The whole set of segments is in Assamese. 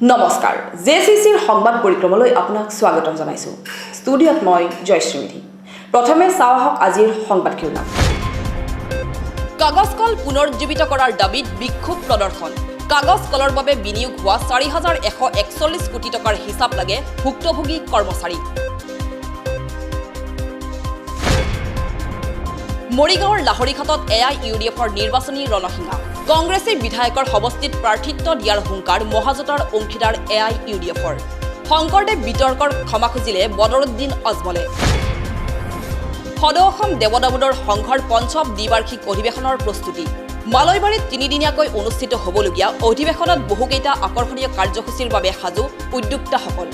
নমস্কাৰ জেচিচিৰ সংবাদ পৰিক্ৰমালৈ আপোনাক স্বাগতম জনাইছো ষ্টুডিঅত মই জয়শ্ৰীমিধি প্ৰথমে চাওহক আজিৰ সংবাদ শিৰোনাম কাগজ কল পুনৰুজ্জীৱিত কৰাৰ দাবীত বিক্ষোভ প্ৰদৰ্শন কাগজ কলৰ বাবে বিনিয়োগ হোৱা 4141 কোটি টকাৰ হিচাপ লাগে ভুক্তভোগী কৰ্মচাৰী মৰিগাঁৱৰ লাহৰিঘাটত এআইইউডিএফৰ নিৰ্বাচনী ৰণসিঙা কংগ্ৰেছৰ বিধায়কৰ সমষ্টিত প্ৰাৰ্থিত্ব দিয়াৰ হুংকাৰ মহাজোঁটৰ অংশীদাৰ এআইইউডিএফৰ শংকৰদেৱ বিতৰ্কৰ ক্ষমা খুজিলে বদৰুদ্দিন আজমলে সদৌ অসম দেৱদাবোধৰ সংঘৰ পঞ্চম দ্বিবাৰ্ষিক অধিৱেশনৰ প্ৰস্তুতি মালয়বাৰীত তিনিদিনীয়াকৈ অনুষ্ঠিত হ'বলগীয়া অধিৱেশনত বহুকেইটা আকৰ্ষণীয় কাৰ্যসূচীৰ বাবে সাজু উদ্যোক্তাসকল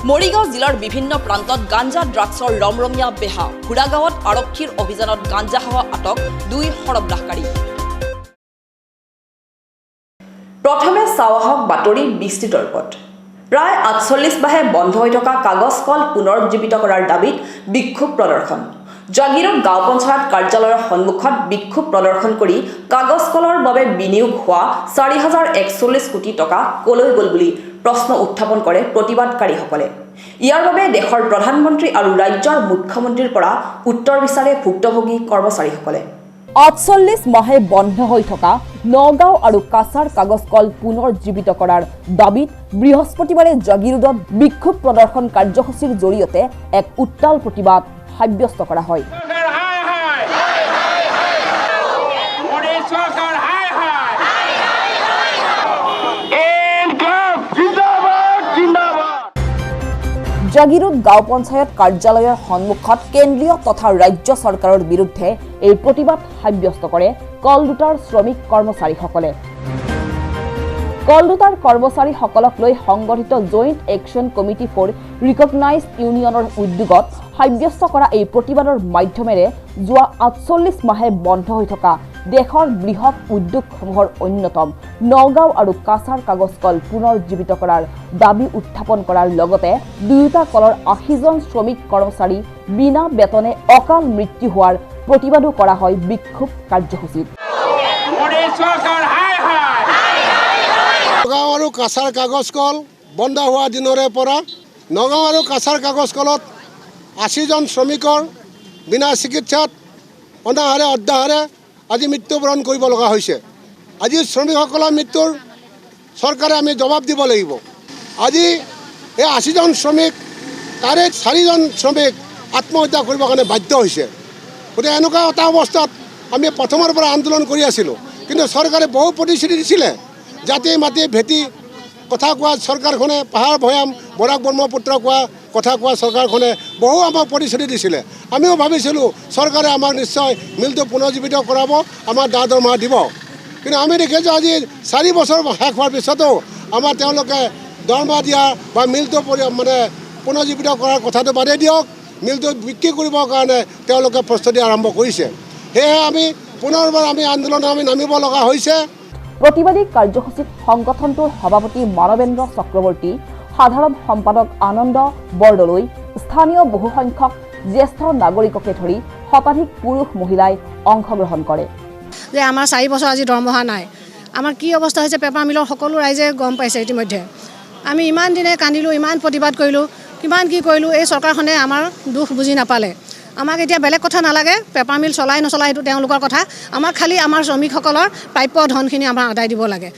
মৰিগাঁও জিলাৰ বিভিন্ন প্ৰান্তত গাঞ্জা ড্ৰাগছৰ ৰমৰমীয়া বেহা হুৰাগাঁৱত আৰক্ষীৰ অভিযানত গাঞ্জা সেৱা আটক 2 সৰবৰাহকাৰী প্ৰথমে চাওহক বাতৰি বিস্তৃত ৰূপত প্ৰায় 48 মাহে বন্ধ হৈ থকা কাগজ কল পুনৰুজ্জীৱিত কৰাৰ দাবীত বিক্ষোভ প্ৰদৰ্শন জাগিৰোড গাঁও পঞ্চায়ত কাৰ্যালয়ৰ সন্মুখত বিক্ষোভ প্ৰদৰ্শন কৰি কাগজ কলৰ বাবে বিনিয়োগ হোৱা 4041 কোটি টকা কলৈ গ'ল বুলি প্ৰশ্ন উত্থাপন কৰে প্ৰতিবাদকাৰীসকলে ইয়াৰ বাবে দেশৰ প্ৰধানমন্ত্ৰী আৰু ৰাজ্যৰ মুখ্যমন্ত্ৰীৰ পৰা উত্তৰ বিচাৰে ভুক্তভোগী কৰ্মচাৰীসকলে 48 মাহে বন্ধ হৈ থকা নগাঁও আৰু কাছাৰ কাগজ কল পুনৰুজ্জীৱিত কৰাৰ দাবীত বৃহস্পতিবাৰে জাগিৰোডত বিক্ষোভ প্ৰদৰ্শন কাৰ্যসূচীৰ জৰিয়তে এক উত্তাল প্ৰতিবাদ সাব্যস্ত কৰা হয় জাগিৰোড গাঁও পঞ্চায়ত কাৰ্যালয়ৰ সন্মুখত কেন্দ্ৰীয় তথা ৰাজ্য চৰকাৰৰ বিৰুদ্ধে এই প্ৰতিবাদ সাব্যস্ত কৰে কলডুটাৰ শ্ৰমিক কৰ্মচাৰীসকলে কলডুটাৰ কৰ্মচাৰীসকলক লৈ সংগঠিত joint action committee for recognised ইউনিয়নৰ উদ্যোগত সাব্যস্ত কৰা এই প্ৰতিবাদৰ মাধ্যমেৰে যোৱা 48 মাহে বন্ধ হৈ থকা দেশৰ বৃহৎ উদ্যোগসমূহৰ অন্যতম নগাঁও আৰু কাছাৰ কাগজ কল পুনৰুজ্জীৱিত কৰাৰ দাবী উত্থাপন কৰাৰ লগতে দুয়োটা কলৰ 80জন শ্ৰমিক কৰ্মচাৰী বিনা বেতনে অকাল মৃত্যু হোৱাৰ প্ৰতিবাদো কৰা হয় বিক্ষোভ কাৰ্যসূচীত নগাঁও আৰু কাছাৰ কাগজ কল বন্ধ হোৱা দিনৰে পৰা নগাঁও আৰু কাছাৰ কাগজ কলত 80জন শ্ৰমিকৰ বিনা চিকিৎসাত অনাহাৰে অৰ্ধাহাৰে আজি মৃত্যুবৰণ কৰিব লগা হৈছে আজি শ্ৰমিকসকলৰ মৃত্যুৰ চৰকাৰে আমি জবাব দিব লাগিব আজি এই 80জন শ্ৰমিক তাৰে 4জন শ্ৰমিক আত্মহত্যা কৰিবৰ কাৰণে বাধ্য হৈছে গতিকে এনেকুৱা এটা অৱস্থাত আমি প্ৰথমৰ পৰা আন্দোলন কৰি আছিলোঁ কিন্তু চৰকাৰে বহু প্ৰতিশ্ৰুতি দিছিলে জাতি মাটি ভেটি কথা কোৱা চৰকাৰখনে পাহাৰ ভৈয়াম বৰাক ব্ৰহ্মপুত্ৰ কোৱা কথা কোৱা চৰকাৰখনে বহু আমাক প্ৰতিশ্ৰুতি দিছিলে আমিও ভাবিছিলোঁ চৰকাৰে আমাক নিশ্চয় মিলটো পুনৰুজ্জীৱিত কৰাব আমাৰ দৰমহা দিব কিন্তু আমি দেখিছোঁ আজি 4 বছৰ শেষ হোৱাৰ পিছতো আমাৰ তেওঁলোকে দৰমহা দিয়া বা মিলটো মানে পুনৰুজ্জীৱিত কৰাৰ কথাটো বাদেই দিয়ক মিলটো বিক্ৰী কৰিবৰ কাৰণে তেওঁলোকে প্ৰস্তুতি আৰম্ভ কৰিছে সেয়েহে আমি পুনৰবাৰ আমি আন্দোলনত নামিব লগা হৈছে প্ৰতিবাদী কাৰ্যসূচীত সংগঠনটোৰ সভাপতি মানৱেন্দ্ৰ চক্ৰৱৰ্তী সাধাৰণ সম্পাদক আনন্দ বৰদলৈ স্থানীয় বহুসংখ্যক জ্যেষ্ঠ নাগৰিককে ধৰি শতাধিক পুৰুষ মহিলাই অংশগ্ৰহণ কৰে যে আমাৰ 4 বছৰ আজি দৰমহা নাই আমাৰ কি অৱস্থা হৈছে পেপাৰ মিলৰ সকলো ৰাইজে গম পাইছে ইতিমধ্যে আমি ইমান দিনে কান্দিলোঁ ইমান প্ৰতিবাদ কৰিলোঁ কিমান কি কৰিলোঁ এই চৰকাৰখনে আমাৰ দুখ বুজি নাপালে আমাক এতিয়া বেলেগ কথা নালাগে পেপাৰ মিল চলাই নচলাই সেইটো তেওঁলোকৰ কথা আমাক খালি আমাৰ শ্ৰমিকসকলৰ প্ৰাপ্য ধনখিনি আমাৰ আদায় দিব লাগে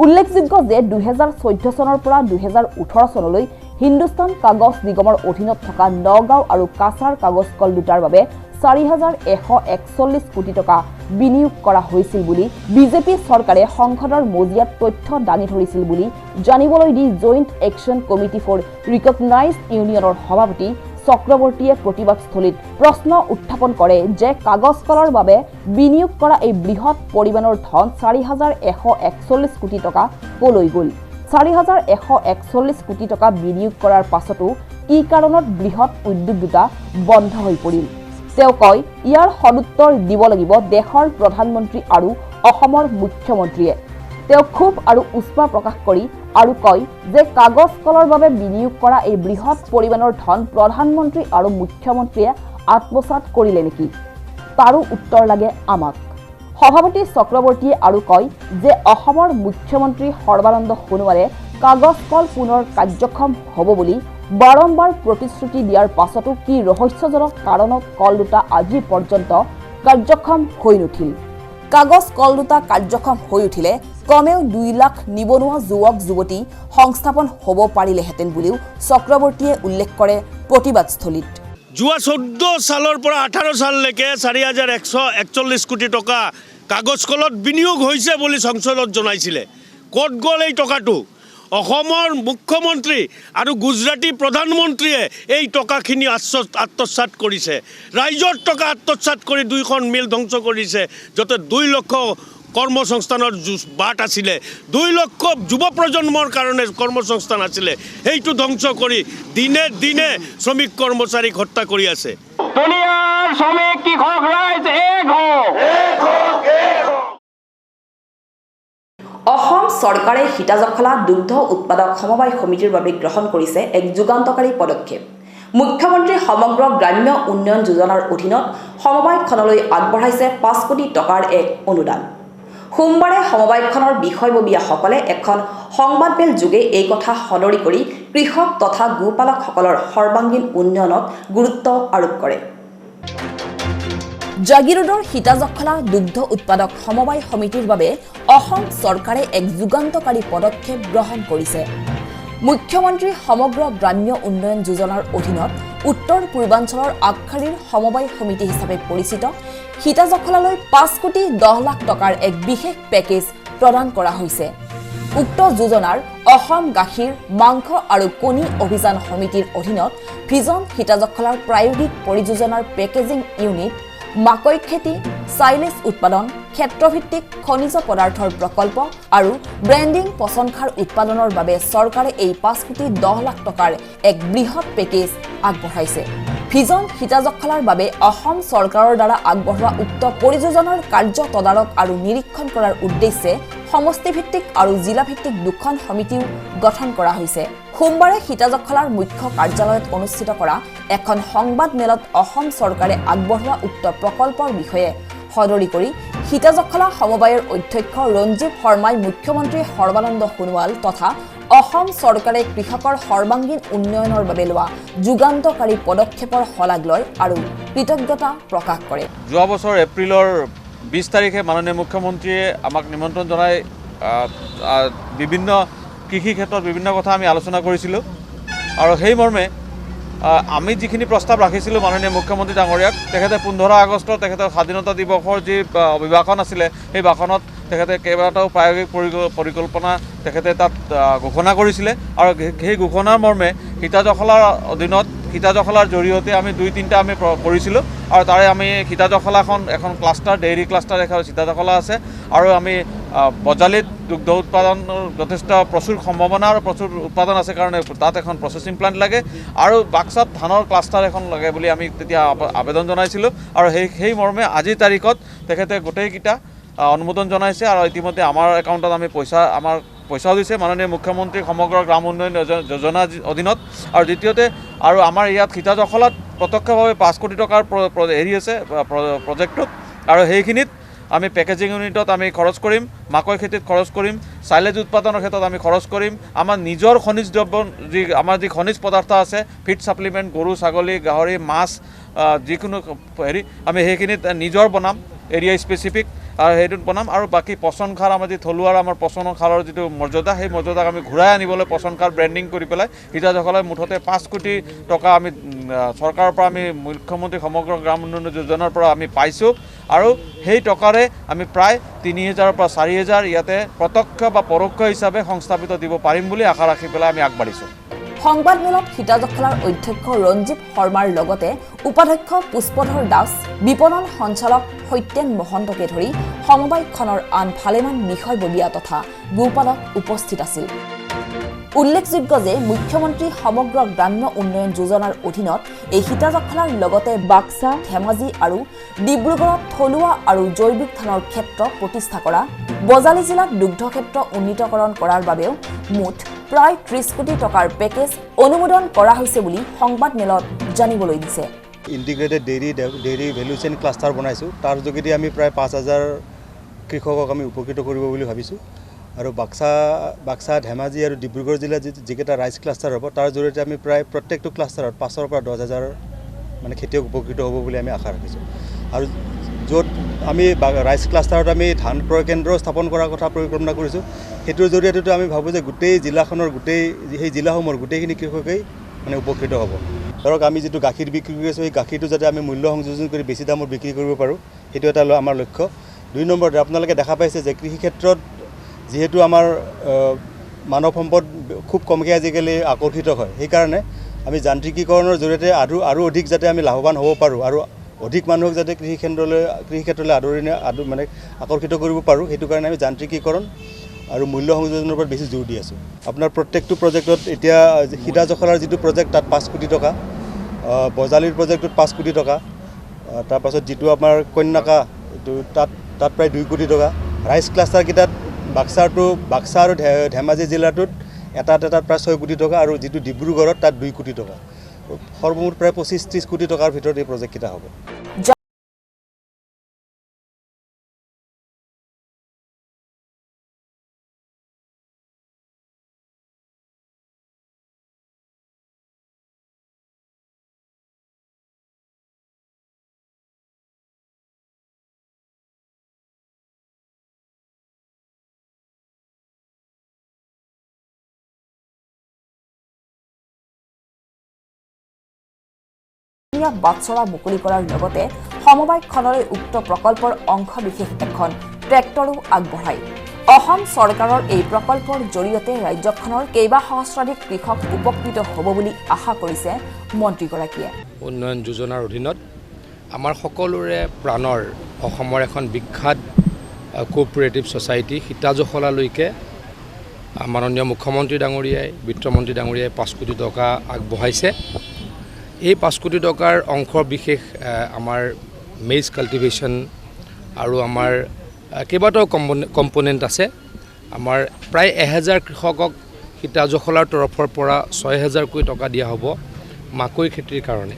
উল্লেখযোগ্য যে 2014 চনৰ পৰা 2018 চনলৈ হিন্দুস্তান কাগজ নিগমৰ অধীনত থকা নগাঁও আৰু কাছাৰ কাগজ কল দুটাৰ বাবে 4141 কোটি টকা বিনিয়োগ কৰা হৈছিল বুলি বিজেপি চৰকাৰে সংসদৰ মজিয়াত তথ্য দাঙি ধৰিছিল বুলি জানিবলৈ the joint action committee for recognised ইউনিয়নৰ সভাপতি চক্ৰৱৰ্তীয়ে প্ৰতিবাদস্থলীত প্ৰশ্ন উত্থাপন কৰে যে কাগজ কলৰ বাবে বিনিয়োগ কৰা এই বৃহৎ পৰিমাণৰ ধন 4141 কোটি টকা কলৈ গ'ল 4141 কোটি টকা বিনিয়োগ কৰাৰ পাছতো কি কাৰণত বৃহৎ উদ্যোগ দুটা বন্ধ হৈ পৰিল তেওঁ কয় ইয়াৰ সদুত্তৰ দিব লাগিব দেশৰ প্ৰধানমন্ত্ৰী আৰু অসমৰ মুখ্যমন্ত্ৰীয়ে তেওঁ ক্ষোভ আৰু উষ্মা প্ৰকাশ কৰি আৰু কয় যে কাগজ কলৰ বাবে বিনিয়োগ কৰা এই বৃহৎ পৰিমাণৰ ধন প্ৰধানমন্ত্ৰী আৰু মুখ্যমন্ত্ৰীয়ে আত্মসাৎ কৰিলে নেকি তাৰো উত্তৰ লাগে আমাক সভাপতি চক্ৰৱৰ্তীয়ে আৰু কয় যে অসমৰ মুখ্যমন্ত্ৰী সৰ্বানন্দ সোণোৱালে কাগজ কল পুনৰ কাৰ্যক্ষম হ'ব বুলি বাৰম্বাৰ প্ৰতিশ্ৰুতি দিয়াৰ পাছতো কি ৰহস্যজনক কাৰণত কল দুটা আজি পৰ্যন্ত কাৰ্যক্ষম হৈ নুঠিল। কাগজ কল দুটা কাৰ্যক্ষম হৈ উঠিলে কমেও 2 লাখ নিবনুৱা যুৱক যুৱতী সংস্থাপন হ'ব পাৰিলেহেঁতেন বুলিও চক্ৰৱৰ্তীয়ে উল্লেখ কৰে প্ৰতিবাদস্থলীত। যোৱা 14 সালৰ পৰা 18 সাললৈকে 4141 কোটি টকা কাগজ কলত বিনিয়োগ হৈছে বুলি সংসদত জনাইছিলে। ক'ত গ'ল এই টকাটো? অসমৰ মুখ্যমন্ত্ৰী আৰু গুজৰাটী প্ৰধানমন্ত্ৰীয়ে এই টকাখিনি আত্মসাৎ কৰিছে। ৰাইজৰ টকা আত্মসাৎ কৰি 2খন মিল ধ্বংস কৰিছে, য'তে 2 লক্ষ কৰ্মসংস্থানৰ বাট আছিলে, 2 লক্ষ যুৱ প্ৰজন্মৰ কাৰণে কৰ্মসংস্থান আছিলে, সেইটো ধ্বংস কৰি দিনে দিনে শ্ৰমিক কৰ্মচাৰীক হত্যা কৰি আছে। দুনিয়াৰ শ্ৰমিক কৃষক ৰাইজ এক হওক। অসম চৰকাৰে সীতাজখলা দুগ্ধ উৎপাদক সমবায় সমিতিৰ বাবে গ্ৰহণ কৰিছে এক যুগান্তকাৰী পদক্ষেপ। মুখ্যমন্ত্ৰী সমগ্ৰ গ্ৰাম্য উন্নয়ন যোজনাৰ অধীনত সমবায়খনলৈ আগবঢ়াইছে 5 কোটি টকাৰ এক অনুদান। সোমবাৰে সমবায়খনৰ বিষয়ববীয়াসকলে এখন সংবাদমেল যোগে এই কথা সদৰি কৰি কৃষক তথা গোপালকসকলৰ সৰ্বাংগীন উন্নয়নত গুৰুত্ব আৰোপ কৰে। জাগিৰোডৰ সীতাজখলা দুগ্ধ উৎপাদক সমবায় সমিতিৰ বাবে অসম চৰকাৰে এক যুগান্তকাৰী পদক্ষেপ গ্ৰহণ কৰিছে। মুখ্যমন্ত্ৰী সমগ্ৰ গ্ৰাম্য উন্নয়ন যোজনাৰ অধীনত উত্তৰ পূৰ্বাঞ্চলৰ আগশাৰীৰ সমবায় সমিতি হিচাপে পৰিচিত সীতাজখলালৈ 5 কোটি 10 লাখ টকাৰ এক বিশেষ পেকেজ প্ৰদান কৰা হৈছে। উক্ত যোজনাৰ অসম গাখীৰ মাংস আৰু কণী অভিযান সমিতিৰ অধীনত ভিজন সীতাজখলাৰ প্ৰায়োগিক পৰিযোজনাৰ পেকেজিং ইউনিট, মাকৈ খেতি, চাইলেজ উৎপাদন, ক্ষেত্ৰভিত্তিক খনিজ পদাৰ্থৰ প্ৰকল্প আৰু ব্ৰেণ্ডিং পচন সাৰ উৎপাদনৰ বাবে চৰকাৰে এই 5 কোটি 10 লাখ টকাৰ এক বৃহৎ পেকেজ আগবঢ়াইছে। ভিজন সীতাজখলাৰ বাবে অসম চৰকাৰৰ দ্বাৰা আগবঢ়োৱা উক্ত পৰিযোজনাৰ কাৰ্য তদাৰক আৰু নিৰীক্ষণ কৰাৰ উদ্দেশ্যে সমষ্টিভিত্তিক আৰু জিলাভিত্তিক 2খন সমিতিও গঠন কৰা হৈছে। সোমবাৰে সীতাজখলাৰ মুখ্য কাৰ্যালয়ত অনুষ্ঠিত কৰা এখন সংবাদমেলত অসম চৰকাৰে আগবঢ়োৱা উক্ত প্ৰকল্পৰ বিষয়ে সদৰি কৰি সীতাজখলা সমবায়ৰ অধ্যক্ষ ৰঞ্জীৱ শৰ্মাই মুখ্যমন্ত্ৰী সৰ্বানন্দ সোণোৱাল তথা অসম চৰকাৰে কৃষকৰ সৰ্বাংগীন উন্নয়নৰ বাবে লোৱা যুগান্তকাৰী পদক্ষেপৰ শলাগ লয় আৰু কৃতজ্ঞতা প্ৰকাশ কৰে। যোৱা বছৰ এপ্ৰিলৰ 20 তাৰিখে মাননীয় মুখ্যমন্ত্ৰীয়ে আমাক নিমন্ত্ৰণ জনাই বিভিন্ন কৃষি ক্ষেত্ৰত বিভিন্ন কথা আমি আলোচনা কৰিছিলোঁ আৰু সেই মৰ্মে আমি যিখিনি প্ৰস্তাৱ ৰাখিছিলোঁ মাননীয় মুখ্যমন্ত্ৰী ডাঙৰীয়াক, তেখেতে 15 আগষ্টত তেখেতৰ স্বাধীনতা দিৱসৰ যি অভিভাষণ আছিলে সেই ভাষণত তেখেতে কেইবাটাও প্ৰায়োগিক পৰিকল্পনা তেখেতে তাত ঘোষণা কৰিছিলে আৰু সেই ঘোষণাৰ মৰ্মে সীতাজখলাৰ অধীনত সীতাজখলাৰ জৰিয়তে আমি 2-3টা আমি কৰিছিলোঁ আৰু তাৰে আমি সীতাজখলাখন এখন ক্লাষ্টাৰ, ডেইৰী ক্লাষ্টাৰ এখন সীতাজখলা আছে আৰু আমি বজালিত দুগ্ধ উৎপাদনৰ যথেষ্ট প্ৰচুৰ সম্ভাৱনা আৰু প্ৰচুৰ উৎপাদন আছে কাৰণে তাত এখন প্ৰচেছিং প্লাণ্ট লাগে আৰু বাক্সাত ধানৰ ক্লাষ্টাৰ এখন লাগে বুলি আমি তেতিয়া আবেদন জনাইছিলোঁ আৰু সেই মৰ্মে আজিৰ তাৰিখত তেখেতে গোটেইকেইটা অনুমোদন জনাইছে আৰু ইতিমধ্যে আমাৰ একাউণ্টত আমি পইচাও দিছে মাননীয় মুখ্যমন্ত্ৰী সমগ্ৰ গ্ৰাম উন্নয়ন যোজনাৰ অধীনত। আৰু দ্বিতীয়তে আৰু আমাৰ ইয়াত সীতাজখলাত প্ৰত্যক্ষভাৱে 5 কোটি টকাৰ হেৰি আছে প্ৰজেক্টটোত আৰু সেইখিনিত আমি পেকেজিং ইউনিটত আমি খৰচ কৰিম, মাকৈ খেতিত খৰচ কৰিম, চাইলেজ উৎপাদনৰ ক্ষেত্ৰত আমি খৰচ কৰিম, আমাৰ নিজৰ খনিজ দ্ৰব্য আমাৰ যি খনিজ পদাৰ্থ আছে, ফিড ছাপ্লিমেণ্ট, গৰু ছাগলী গাহৰি মাছ যিকোনো হেৰি আমি সেইখিনিত নিজৰ বনাম, এৰিয়া স্পেচিফিক আৰু সেইটোত বনাম আৰু বাকী পচন সাৰ আমাৰ যি থলুৱাৰ আমাৰ পচন সাৰৰ যিটো মৰ্যাদা সেই মৰ্যাদাক আমি ঘূৰাই আনিবলৈ পচন সাৰ ব্ৰেণ্ডিং কৰি পেলাই সীতাজখলাই মুঠতে 5 কোটি টকা আমি চৰকাৰৰ পৰা আমি মুখ্যমন্ত্ৰী সমগ্ৰ গ্ৰাম উন্নয়ন যোজনাৰ পৰা আমি পাইছোঁ আৰু সেই টকাৰে আমি প্ৰায় 3000 পৰা 4000 ইয়াতে প্ৰত্যক্ষ বা পৰোক্ষ হিচাপে সংস্থাপিত দিব পাৰিম বুলি আশা ৰাখি পেলাই আমি আগবাঢ়িছোঁ। সংবাদমেলত সীতাজখলাৰ অধ্যক্ষ ৰঞ্জীৱ শৰ্মাৰ লগতে উপাধ্যক্ষ পুষ্পধৰ দাস, বিপণন সঞ্চালক সত্যেন মহন্তকে ধৰি সমবায়খনৰ আন ভালেমান বিষয়ববীয়া তথা গোপালক উপস্থিত আছিল। উল্লেখযোগ্য যে মুখ্যমন্ত্ৰী সমগ্ৰ গ্ৰাম্য উন্নয়ন যোজনাৰ অধীনত এই সীতাজখলাৰ লগতে বাক্সা, ধেমাজি আৰু ডিব্ৰুগড়ত থলুৱা আৰু জৈৱিক ধানৰ ক্ষেত্ৰ প্ৰতিষ্ঠা কৰা, বজালি জিলাত দুগ্ধ ক্ষেত্ৰ উন্নীতকৰণ কৰাৰ বাবেও মুঠ প্ৰায় 30 কোটি টকাৰ পেকেজ অনুমোদন কৰা হৈছে বুলি সংবাদমেলত জানিবলৈ দিছে। Integrated dairy value chain cluster বনাইছোঁ, তাৰ যোগেদি আমি প্ৰায় 5000 কৃষকক আমি উপকৃত কৰিব বুলি ভাবিছোঁ আৰু বাক্সা ধেমাজি আৰু ডিব্ৰুগড় জিলাত যিকেইটা ৰাইচ ক্লাষ্টাৰ হ'ব তাৰ জৰিয়তে আমি প্ৰায় প্ৰত্যেকটো ক্লাষ্টাৰত 5,000 পৰা 10,000 মানে খেতিয়ক উপকৃত হ'ব বুলি আমি আশা ৰাখিছোঁ আৰু য'ত আমি ৰাইচ ক্লাষ্টাৰত আমি ধান ক্ৰয় কেন্দ্ৰ স্থাপন কৰাৰ কথা পৰিকল্পনা কৰিছোঁ সেইটোৰ জৰিয়তেতো আমি ভাবোঁ যে গোটেই জিলাখনৰ সেই জিলাসমূহৰ গোটেইখিনি কৃষকেই মানে উপকৃত হ'ব ধৰক আমি যিটো গাখীৰ বিক্ৰী কৰি আছোঁ সেই গাখীৰটো যাতে আমি মূল্য সংযোজন কৰি বেছি দামত বিক্ৰী কৰিব পাৰোঁ সেইটো এটা আমাৰ লক্ষ্য 2 নম্বৰতে আপোনালোকে দেখা পাইছে যে কৃষি ক্ষেত্ৰত যিহেতু আমাৰ মানৱ সম্পদ খুব কমকৈ আজিকালি আকৰ্ষিত হয় সেইকাৰণে আমি যান্ত্ৰিকীকৰণৰ জৰিয়তে আৰু অধিক যাতে আমি লাভৱান হ'ব পাৰোঁ আৰু অধিক মানুহক যাতে কৃষি ক্ষেত্ৰলৈ মানে আকৰ্ষিত কৰিব পাৰোঁ সেইটো কাৰণে আমি যান্ত্ৰিকীকৰণ আৰু মূল্য সংযোজনৰ ওপৰত বেছি জোৰ দি আছোঁ আপোনাৰ প্ৰত্যেকটো প্ৰজেক্টত এতিয়া সীতা জখলাৰ যিটো প্ৰজেক্ট তাত 5 কোটি টকা বজালীৰ প্ৰজেক্টত 5 কোটি টকা তাৰপাছত যিটো আমাৰ কন্যাকা এইটো তাত প্ৰায় 2 কোটি টকা ৰাইচ ক্লাষ্টাৰকেইটাত বাক্সা আৰু ধেমাজি জিলাটোত এটাত প্ৰায় 6 কোটি টকা আৰু যিটো ডিব্ৰুগড়ত তাত 2 কোটি টকা সৰ্বমুঠ প্ৰায় 25-30 কোটি টকাৰ ভিতৰত এই প্ৰজেক্টকেইটা হ'ব বাটচৰা মুকলি কৰাৰ লগতে সমবায়খনলৈ উক্ত প্ৰকল্পৰ অংশ বিশেষ এখন ট্ৰেক্টৰো আগবঢ়ায় অসম চৰকাৰৰ এই প্ৰকল্পৰ জৰিয়তে ৰাজ্যখনৰ কেইবা সহস্ৰাধিক কৃষক উপকৃত হ'ব বুলি আশা কৰিছে মন্ত্ৰীগৰাকীয়ে উন্নয়ন যোজনাৰ অধীনত আমাৰ সকলোৰে প্ৰাণৰ অসমৰ এখন বিখ্যাত কোঅপাৰেটিভ ছ'চাইটি সীতা জখলালৈকে মাননীয় মুখ্যমন্ত্ৰী ডাঙৰীয়াই বিত্তমন্ত্ৰী ডাঙৰীয়াই 5 কোটি টকা আগবঢ়াইছে এই 5 কোটি টকাৰ অংশ বিশেষ আমাৰ মেইজ কাল্টিভেশ্যন আৰু আমাৰ কেইবাটাও কম্পোনেণ্ট আছে আমাৰ প্ৰায় 1000 কৃষকক সীতা জখলাৰ তৰফৰ পৰা 6000 কোটি টকা দিয়া হ'ব মাকৈ খেতিৰ কাৰণে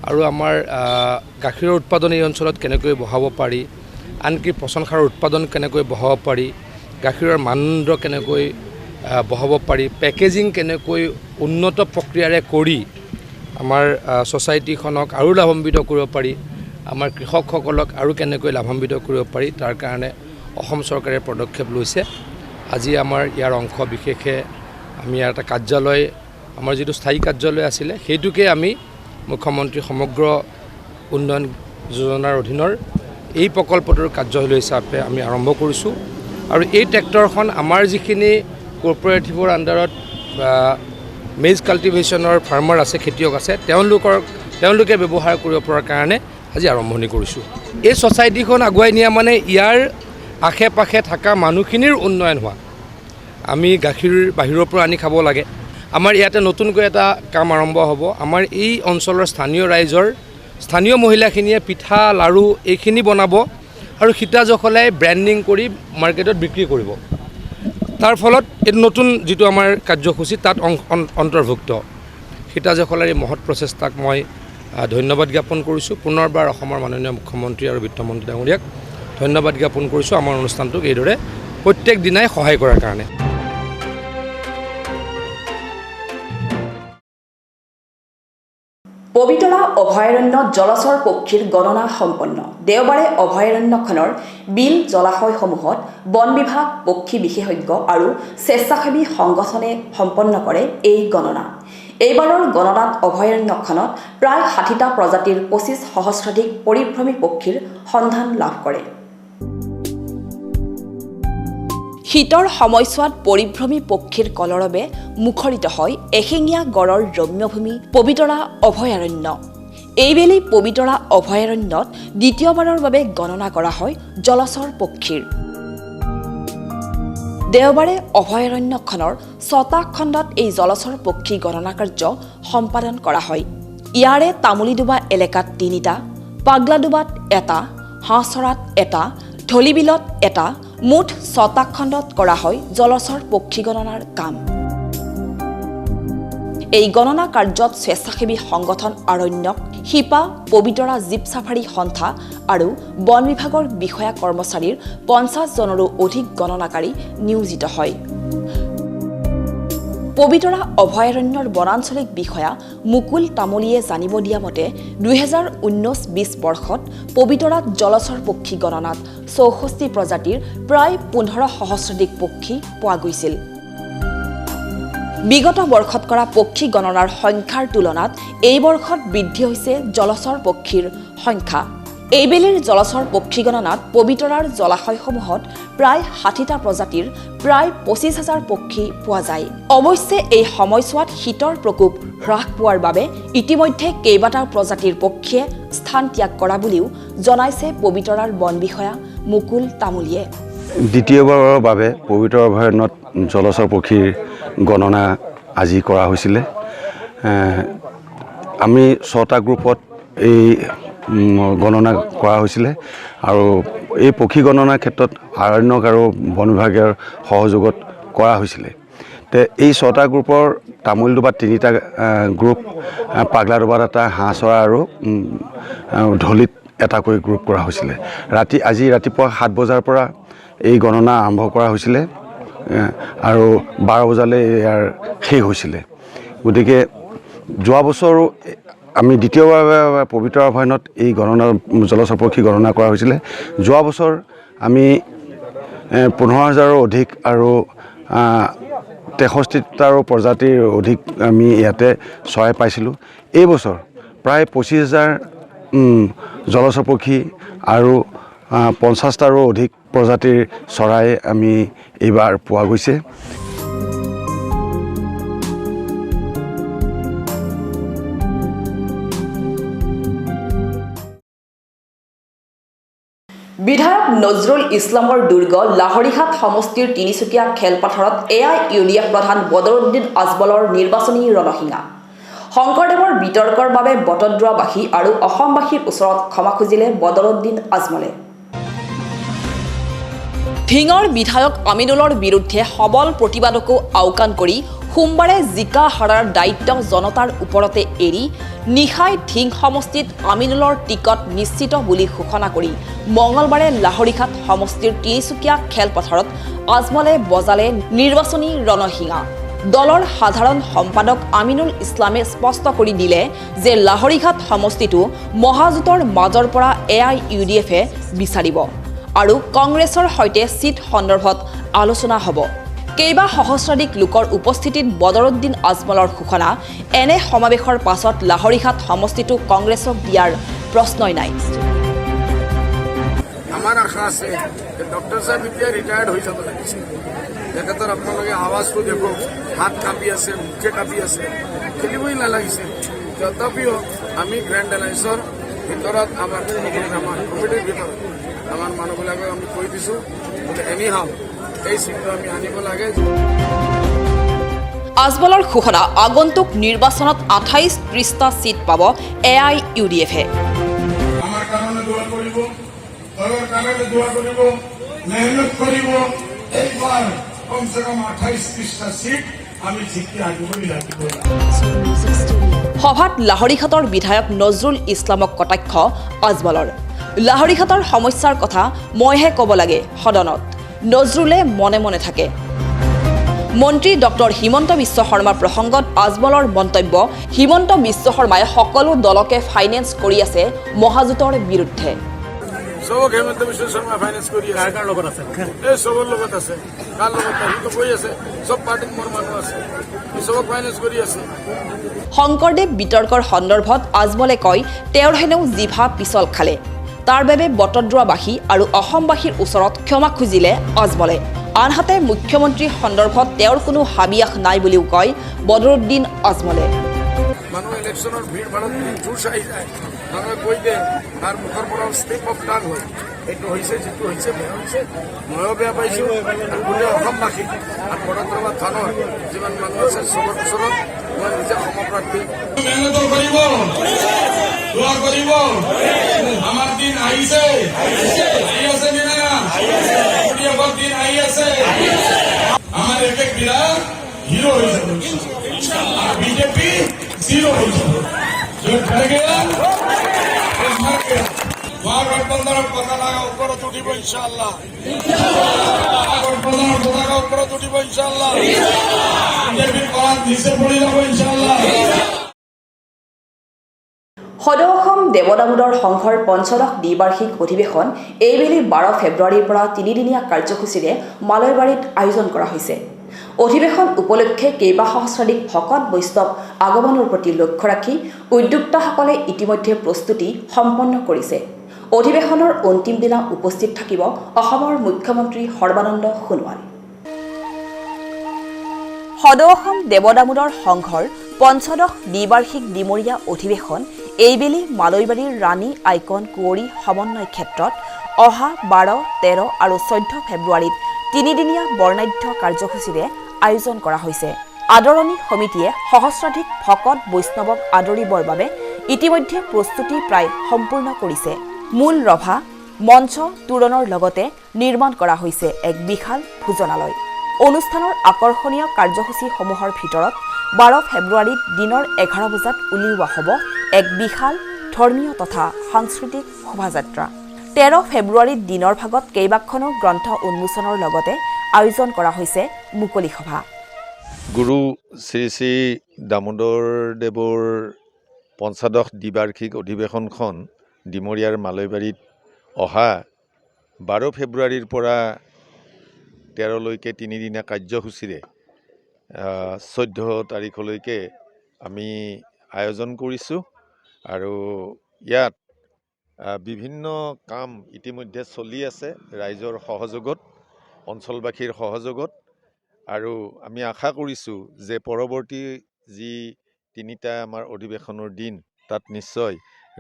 আৰু আমাৰ গাখীৰৰ উৎপাদন এই অঞ্চলত কেনেকৈ বঢ়াব পাৰি আনকি পচন সাৰৰ উৎপাদন কেনেকৈ বঢ়াব পাৰি গাখীৰৰ মানদণ্ড কেনেকৈ বঢ়াব পাৰি পেকেজিং কেনেকৈ উন্নত প্ৰক্ৰিয়াৰে কৰি আমাৰ ছ'চাইটিখনক আৰু লাভান্বিত কৰিব পাৰি আমাৰ কৃষকসকলক আৰু কেনেকৈ লাভান্বিত কৰিব পাৰি তাৰ কাৰণে অসম চৰকাৰে পদক্ষেপ লৈছে আজি আমাৰ ইয়াৰ অংশ বিশেষে আমি ইয়াৰ এটা কাৰ্যালয় আমাৰ যিটো স্থায়ী কাৰ্যালয় আছিলে সেইটোকে আমি মুখ্যমন্ত্ৰী সমগ্ৰ উন্নয়ন যোজনাৰ অধীনৰ এই প্ৰকল্পটোৰ কাৰ্যালয় হিচাপে আমি আৰম্ভ কৰিছোঁ আৰু এই ট্ৰেক্টৰখন আমাৰ যিখিনি কোঅপাৰেটিভৰ আণ্ডাৰত মেইজ কাল্টিভেশ্যনৰ ফাৰ্মাৰ আছে খেতিয়ক আছে তেওঁলোকে ব্যৱহাৰ কৰিব পৰাৰ কাৰণে আজি আৰম্ভণি কৰিছোঁ এই ছ'চাইটিখন আগুৱাই নিয়া মানে ইয়াৰ আশে পাশে থকা মানুহখিনিৰ উন্নয়ন হোৱা আমি গাখীৰ বাহিৰৰ পৰা আনি খাব লাগে আমাৰ ইয়াতে নতুনকৈ এটা কাম আৰম্ভ হ'ব আমাৰ এই অঞ্চলৰ স্থানীয় মহিলাখিনিয়ে পিঠা লাড়ু এইখিনি বনাব আৰু সীতা জখলাই ব্ৰেণ্ডিং কৰি মাৰ্কেটত বিক্ৰী কৰিব তাৰ ফলত এই নতুন যিটো আমাৰ কাৰ্যসূচী তাত অন্তৰ্ভুক্ত সীতা জখলাৰ এই মহৎ প্ৰচেষ্টাক মই ধন্যবাদ জ্ঞাপন কৰিছোঁ পুনৰবাৰ অসমৰ মাননীয় মুখ্যমন্ত্ৰী আৰু বিত্তমন্ত্ৰী ডাঙৰীয়াক ধন্যবাদ জ্ঞাপন কৰিছোঁ আমাৰ অনুষ্ঠানটোক এইদৰে প্ৰত্যেক দিনাই সহায় কৰাৰ কাৰণে পবিতৰা অভয়াৰণ্যত জলচৰ পক্ষীৰ গণনা সম্পন্ন দেওবাৰে অভয়াৰণ্যখনৰ বিল জলাশয়সমূহত বন বিভাগ পক্ষী বিশেষজ্ঞ আৰু স্বেচ্ছাসেৱী সংগঠনে সম্পন্ন কৰে এই গণনা এইবাৰৰ গণনাত অভয়াৰণ্যখনত প্ৰায় 60টা প্ৰজাতিৰ 25 সহস্ৰাধিক পৰিভ্ৰমী পক্ষীৰ সন্ধান লাভ কৰে শীতৰ সময়ছোৱাত পৰিভ্ৰমী পক্ষীৰ কলৰৱে মুখৰিত হয় এশিঙীয়া গড়ৰ ৰম্যভূমি পবিতৰা অভয়াৰণ্য এইবেলি পবিতৰা অভয়াৰণ্যত দ্বিতীয়বাৰৰ বাবে গণনা কৰা হয় জলচৰ পক্ষীৰ দেওবাৰে অভয়াৰণ্যখনৰ 6টা খণ্ডত এই জলচৰ পক্ষী গণনা কাৰ্য সম্পাদন কৰা হয় ইয়াৰে তামুলীডুবা এলেকাত 3টা পাগলাডুবাত 1টা হাঁহচৰাত 1টা ঢলিবিলত 1টা মুঠ 6টা খণ্ডত কৰা হয় জলচৰ পক্ষী গণনাৰ কাম এই গণনা কাৰ্যত স্বেচ্ছাসেৱী সংগঠন আৰণ্যক শিপা পবিতৰা জীপ ছাফাৰী সন্থা আৰু বন বিভাগৰ বিষয়া কৰ্মচাৰীৰ 50 জনৰো অধিক গণনাকাৰী নিয়োজিত হয়। পবিতৰা অভয়াৰণ্যৰ বনাঞ্চলিক বিষয়া মুকুল তামুলীয়ে জানিব দিয়া মতে 2019-20 বৰ্ষত পবিতৰাত জলচৰ পক্ষী গণনাত 64 প্ৰজাতিৰ প্ৰায় 15 সহস্ৰাধিক পক্ষী পোৱা গৈছিল। বিগত বৰ্ষত কৰা পক্ষী গণনাৰ সংখ্যাৰ তুলনাত এই বৰ্ষত বৃদ্ধি হৈছে জলচৰ পক্ষীৰ সংখ্যা। এইবেলিৰ জলচৰ পক্ষী গণনাত পবিতৰাৰ জলাশয়সমূহত প্ৰায় 60টা প্ৰজাতিৰ প্ৰায় 25,000 পক্ষী পোৱা যায়। অৱশ্যে এই সময়ছোৱাত শীতৰ প্ৰকোপ হ্ৰাস পোৱাৰ বাবে ইতিমধ্যে কেইবাটাও প্ৰজাতিৰ পক্ষীয়ে স্থান ত্যাগ কৰা বুলিও জনাইছে পবিতৰাৰ বন বিষয়া মুকুল তামুলীয়ে। দ্বিতীয়বাৰৰ বাবে পবিতৰা অভয়াৰণ্যত জলচৰ পক্ষীৰ গণনা আজি কৰা হৈছিলে। আমি 6টা গ্ৰুপত এই গণনা কৰা হৈছিলে আৰু এই পক্ষী গণনাৰ ক্ষেত্ৰত আৰণ্যক আৰু বন বিভাগৰ সহযোগত কৰা হৈছিলে। তে এই 6টা গ্ৰুপৰ তামোলডোবাত 3টা গ্ৰুপ, পাগলাডোবাত এটা, হাঁহ চৰা আৰু ঢলিত এটাকৈ গ্ৰুপ কৰা হৈছিলে। আজি ৰাতিপুৱা 7 বজাৰ পৰা এই গণনা আৰম্ভ কৰা হৈছিলে আৰু 12 বজালৈ ইয়াৰ শেষ হৈছিলে। গতিকে যোৱা বছৰো আমি দ্বিতীয়বাৰ পবিতৰা অভয়াৰণ্যত এই গণনা জলচৰ পক্ষী গণনা কৰা হৈছিলে। যোৱা বছৰ আমি 15,000ৰো অধিক আৰু 63টাৰো প্ৰজাতিৰ অধিক আমি ইয়াতে চৰাই পাইছিলোঁ। এই বছৰ প্ৰায় 25,000 জলচৰ পক্ষী আৰু 50টাৰো অধিক প্ৰজাতিৰ চৰাই আমি এইবাৰ পোৱা গৈছে। বিধায়ক নজৰুল ইছলামৰ দুৰ্গ লাহৰীঘাট সমষ্টিৰ তিনিচুকীয়া খেলপথাৰত AIUDF প্ৰধান বদৰুদ্দিন আজমলৰ নিৰ্বাচনী ৰণসিঙা। শংকৰদেৱৰ বিতৰ্কৰ বাবে বটদ্ৰৱাবাসী আৰু অসমবাসীৰ ওচৰত ক্ষমা খুজিলে বদৰুদ্দিন আজমলে। ধিঙৰ বিধায়ক আমিনুলৰ বিৰুদ্ধে সবল প্ৰতিবাদকো আওকাণ কৰি সোমবাৰে জিকা হাৰাৰ দায়িত্ব জনতাৰ ওপৰতে এৰি নিশাই ধিং সমষ্টিত আমিনুলৰ টিকট নিশ্চিত বুলি ঘোষণা কৰি মঙলবাৰে লাহৰীঘাট সমষ্টিৰ তিনিচুকীয়া খেলপথাৰত আজমলে বজালে নিৰ্বাচনী ৰণসিঙা। দলৰ সাধাৰণ সম্পাদক আমিনুল ইছলামে স্পষ্ট কৰি দিলে যে লাহৰীঘাট সমষ্টিটো মহাজোঁটৰ মাজৰ পৰা AIUDFে বিচাৰিব আৰু কংগ্ৰেছৰ সৈতে চিট সন্দৰ্ভত আলোচনা হ'ব। কেইবা সহস্ৰাধিক লোকৰ উপস্থিতিত বদৰুদ্দিন আজমলৰ ঘোষণা। এনে সমাৱেশৰ পাছত লাহৰীঘাট সমষ্টিটো কংগ্ৰেছক দিয়াৰ প্ৰশ্নই নাই। আমাৰ আশা আছে যে ডক্টৰ সাহেব এতিয়া ৰিটায়াৰ্ড হৈ যাব লাগিছে। তেখেতৰ আপোনালোকে আৱাজটো দেখক, হাত কাঁপি আছে, মুখে কাঁপি আছে, খেলিবই নালাগিছে। তথাপিও আমি গ্ৰেণ্ড এলায়েন্সৰ ভিতৰত আমাৰ কমিটিৰ ভিতৰত আমাৰ মানুহবিলাকক আমি কৈ দিছোঁ যে এনিহাও এই চিটটো আমি আনিব লাগে। আজমলৰ ঘোষণা, আগন্তুক নিৰ্বাচনত 28-30টা চিট পাব AIUDFে। আমাৰ কাৰণে দোৱা কৰিব, দলৰ কাৰণে দোৱা কৰিব, মেহনত কৰিব। এইবাৰ কমচে কম 28-30টা চিট আমি জিকি আহিবলৈ লাগিব। সভাত লাহৰীঘাটৰ বিধায়ক নজৰুল ইছলামক কটাক্ষ আজমলৰ। লাহৰীঘাটৰ সমস্যাৰ কথা মইহে ক'ব লাগে সদনত, নজৰুলে মনে মনে থাকে। মন্ত্ৰী ডক্টৰ হিমন্ত বিশ্ব শৰ্মাৰ প্ৰসংগত আজমলৰ মন্তব্য, হিমন্ত বিশ্ব শৰ্মাই সকলো দলকে ফাইনেন্স কৰি আছে মহাজোঁটৰ বিৰুদ্ধে। চবক হিমন্ত বিশ্ব শৰ্মা ফাইনেন্স কৰি আছে, কাৰ লগত আছে? এই চবৰ লগত আছে। কাৰ লগত সিটো কৈ আছে চব পাৰ্টিত মোৰ মানুহ আছে, চবক ফাইনেন্স কৰি আছে। শংকৰদেৱ বিতৰ্কৰ সন্দৰ্ভত আজমলে কয় তেওঁৰ হেনেও জিভা পিছল খালে। তাৰ বাবে বটদ্ৰৱাবাসী আৰু অসমবাসীৰ ওচৰত ক্ষমা খুজিলে আজমলে। আনহাতে মুখ্যমন্ত্ৰীৰ সন্দৰ্ভত তেওঁৰ কোনো হাবিয়াস নাই বুলিও কয় বদৰুদ্দিন আজমলে। মানুহ ইলেকশ্যনৰ ভিৰ ভাৰত জোৰ চাই যায়, মানুহে কৈ দিয়ে তাৰ মুখৰ পৰা ষ্টেপ অফ টাৰ্ণ হয়, এইটো হৈছে যিটো হৈছে বেয়া হৈছে। ময়ো বেয়া পাইছোঁ আৰু গোটেই অসমবাসী আৰু বটদ্ৰৱা থানৰ যিমান মানুহ আছে চবৰ ওচৰত মই নিজে সমপ্ৰাৰ্থী। মেহনত কৰিব, দোৱা কৰিব, আমাৰ দিন আহিছে, আহি আছে দিনা দিন আহি আছে। আমাৰ এক এক বিৰাট হিৰো হৈ যাব, বিজেপি জিৰো হৈ যাব। ওপৰত উঠিব ইনশাআল্লাহ পতাকা ওপৰত উঠিব ইনশাআল্লাহ বিজেপিৰ কৰাত নিচে পৰি যাব ইনশাআল্লাহ সদৌ অসম দেৱ দামোদৰ সংঘৰ পঞ্চদশ দ্বিবাৰ্ষিক অধিৱেশন এইবেলি 12 ফেব্ৰুৱাৰীৰ পৰা 3দিনীয়া কাৰ্যসূচীৰে মালৈবাৰীত আয়োজন কৰা হৈছে। অধিৱেশন উপলক্ষে কেইবা সহস্ৰাধিক ভকত বৈষ্ণৱ আগমনৰ প্ৰতি লক্ষ্য ৰাখি উদ্যোক্তাসকলে ইতিমধ্যে প্ৰস্তুতি সম্পন্ন কৰিছে। অধিৱেশনৰ অন্তিম দিনা উপস্থিত থাকিব অসমৰ মুখ্যমন্ত্ৰী সৰ্বানন্দ সোণোৱাল। সদৌ অসম দেৱ দামোদৰ সংঘৰ পঞ্চদশ দ্বিবাৰ্ষিক ডিমৰীয়া অধিৱেশন এইবেলি মালৈবাৰীৰ ৰাণী আইকন কুঁৱৰী সমন্বয় ক্ষেত্ৰত অহা 12, 13 আৰু 14 ফেব্ৰুৱাৰীত 3দিনীয়া বৰ্ণাঢ্য কাৰ্যসূচীৰে আয়োজন কৰা হৈছে। আদৰণি সমিতিয়ে সহস্ৰাধিক ভকত বৈষ্ণৱক আদৰিবৰ বাবে ইতিমধ্যে প্ৰস্তুতি প্ৰায় সম্পূৰ্ণ কৰিছে। মূল ৰভা, মঞ্চ, তোৰণৰ লগতে নিৰ্মাণ কৰা হৈছে এক বিশাল ভোজনালয়। অনুষ্ঠানৰ আকৰ্ষণীয় কাৰ্যসূচীসমূহৰ ভিতৰত 12 ফেব্ৰুৱাৰীত দিনৰ 11 বজাত উলিওৱা হ'ব এক বিশাল ধৰ্মীয় তথা সাংস্কৃতিক শোভাযাত্ৰা। 13 ফেব্ৰুৱাৰীত দিনৰ ভাগত কেইবাখনো গ্ৰন্থ উন্মোচনৰ লগতে আয়োজন কৰা হৈছে মুকলি সভা। গুৰু শ্ৰী শ্ৰী দামোদৰদেৱৰ পঞ্চদশ দ্বিবাৰ্ষিক অধিৱেশনখন ডিমৰীয়াৰ মালৈবাৰীত অহা 12 ফেব্ৰুৱাৰীৰ পৰা 13লৈকে 3দিনীয়া কাৰ্যসূচীৰে 14 তাৰিখলৈকে আমি আয়োজন কৰিছোঁ আৰু ইয়াত বিভিন্ন কাম ইতিমধ্যে চলি আছে ৰাইজৰ সহযোগত, অঞ্চলবাসীৰ সহযোগত, আৰু আমি আশা কৰিছোঁ যে পৰৱৰ্তী যি 3টা আমাৰ অধিৱেশনৰ দিন তাত নিশ্চয়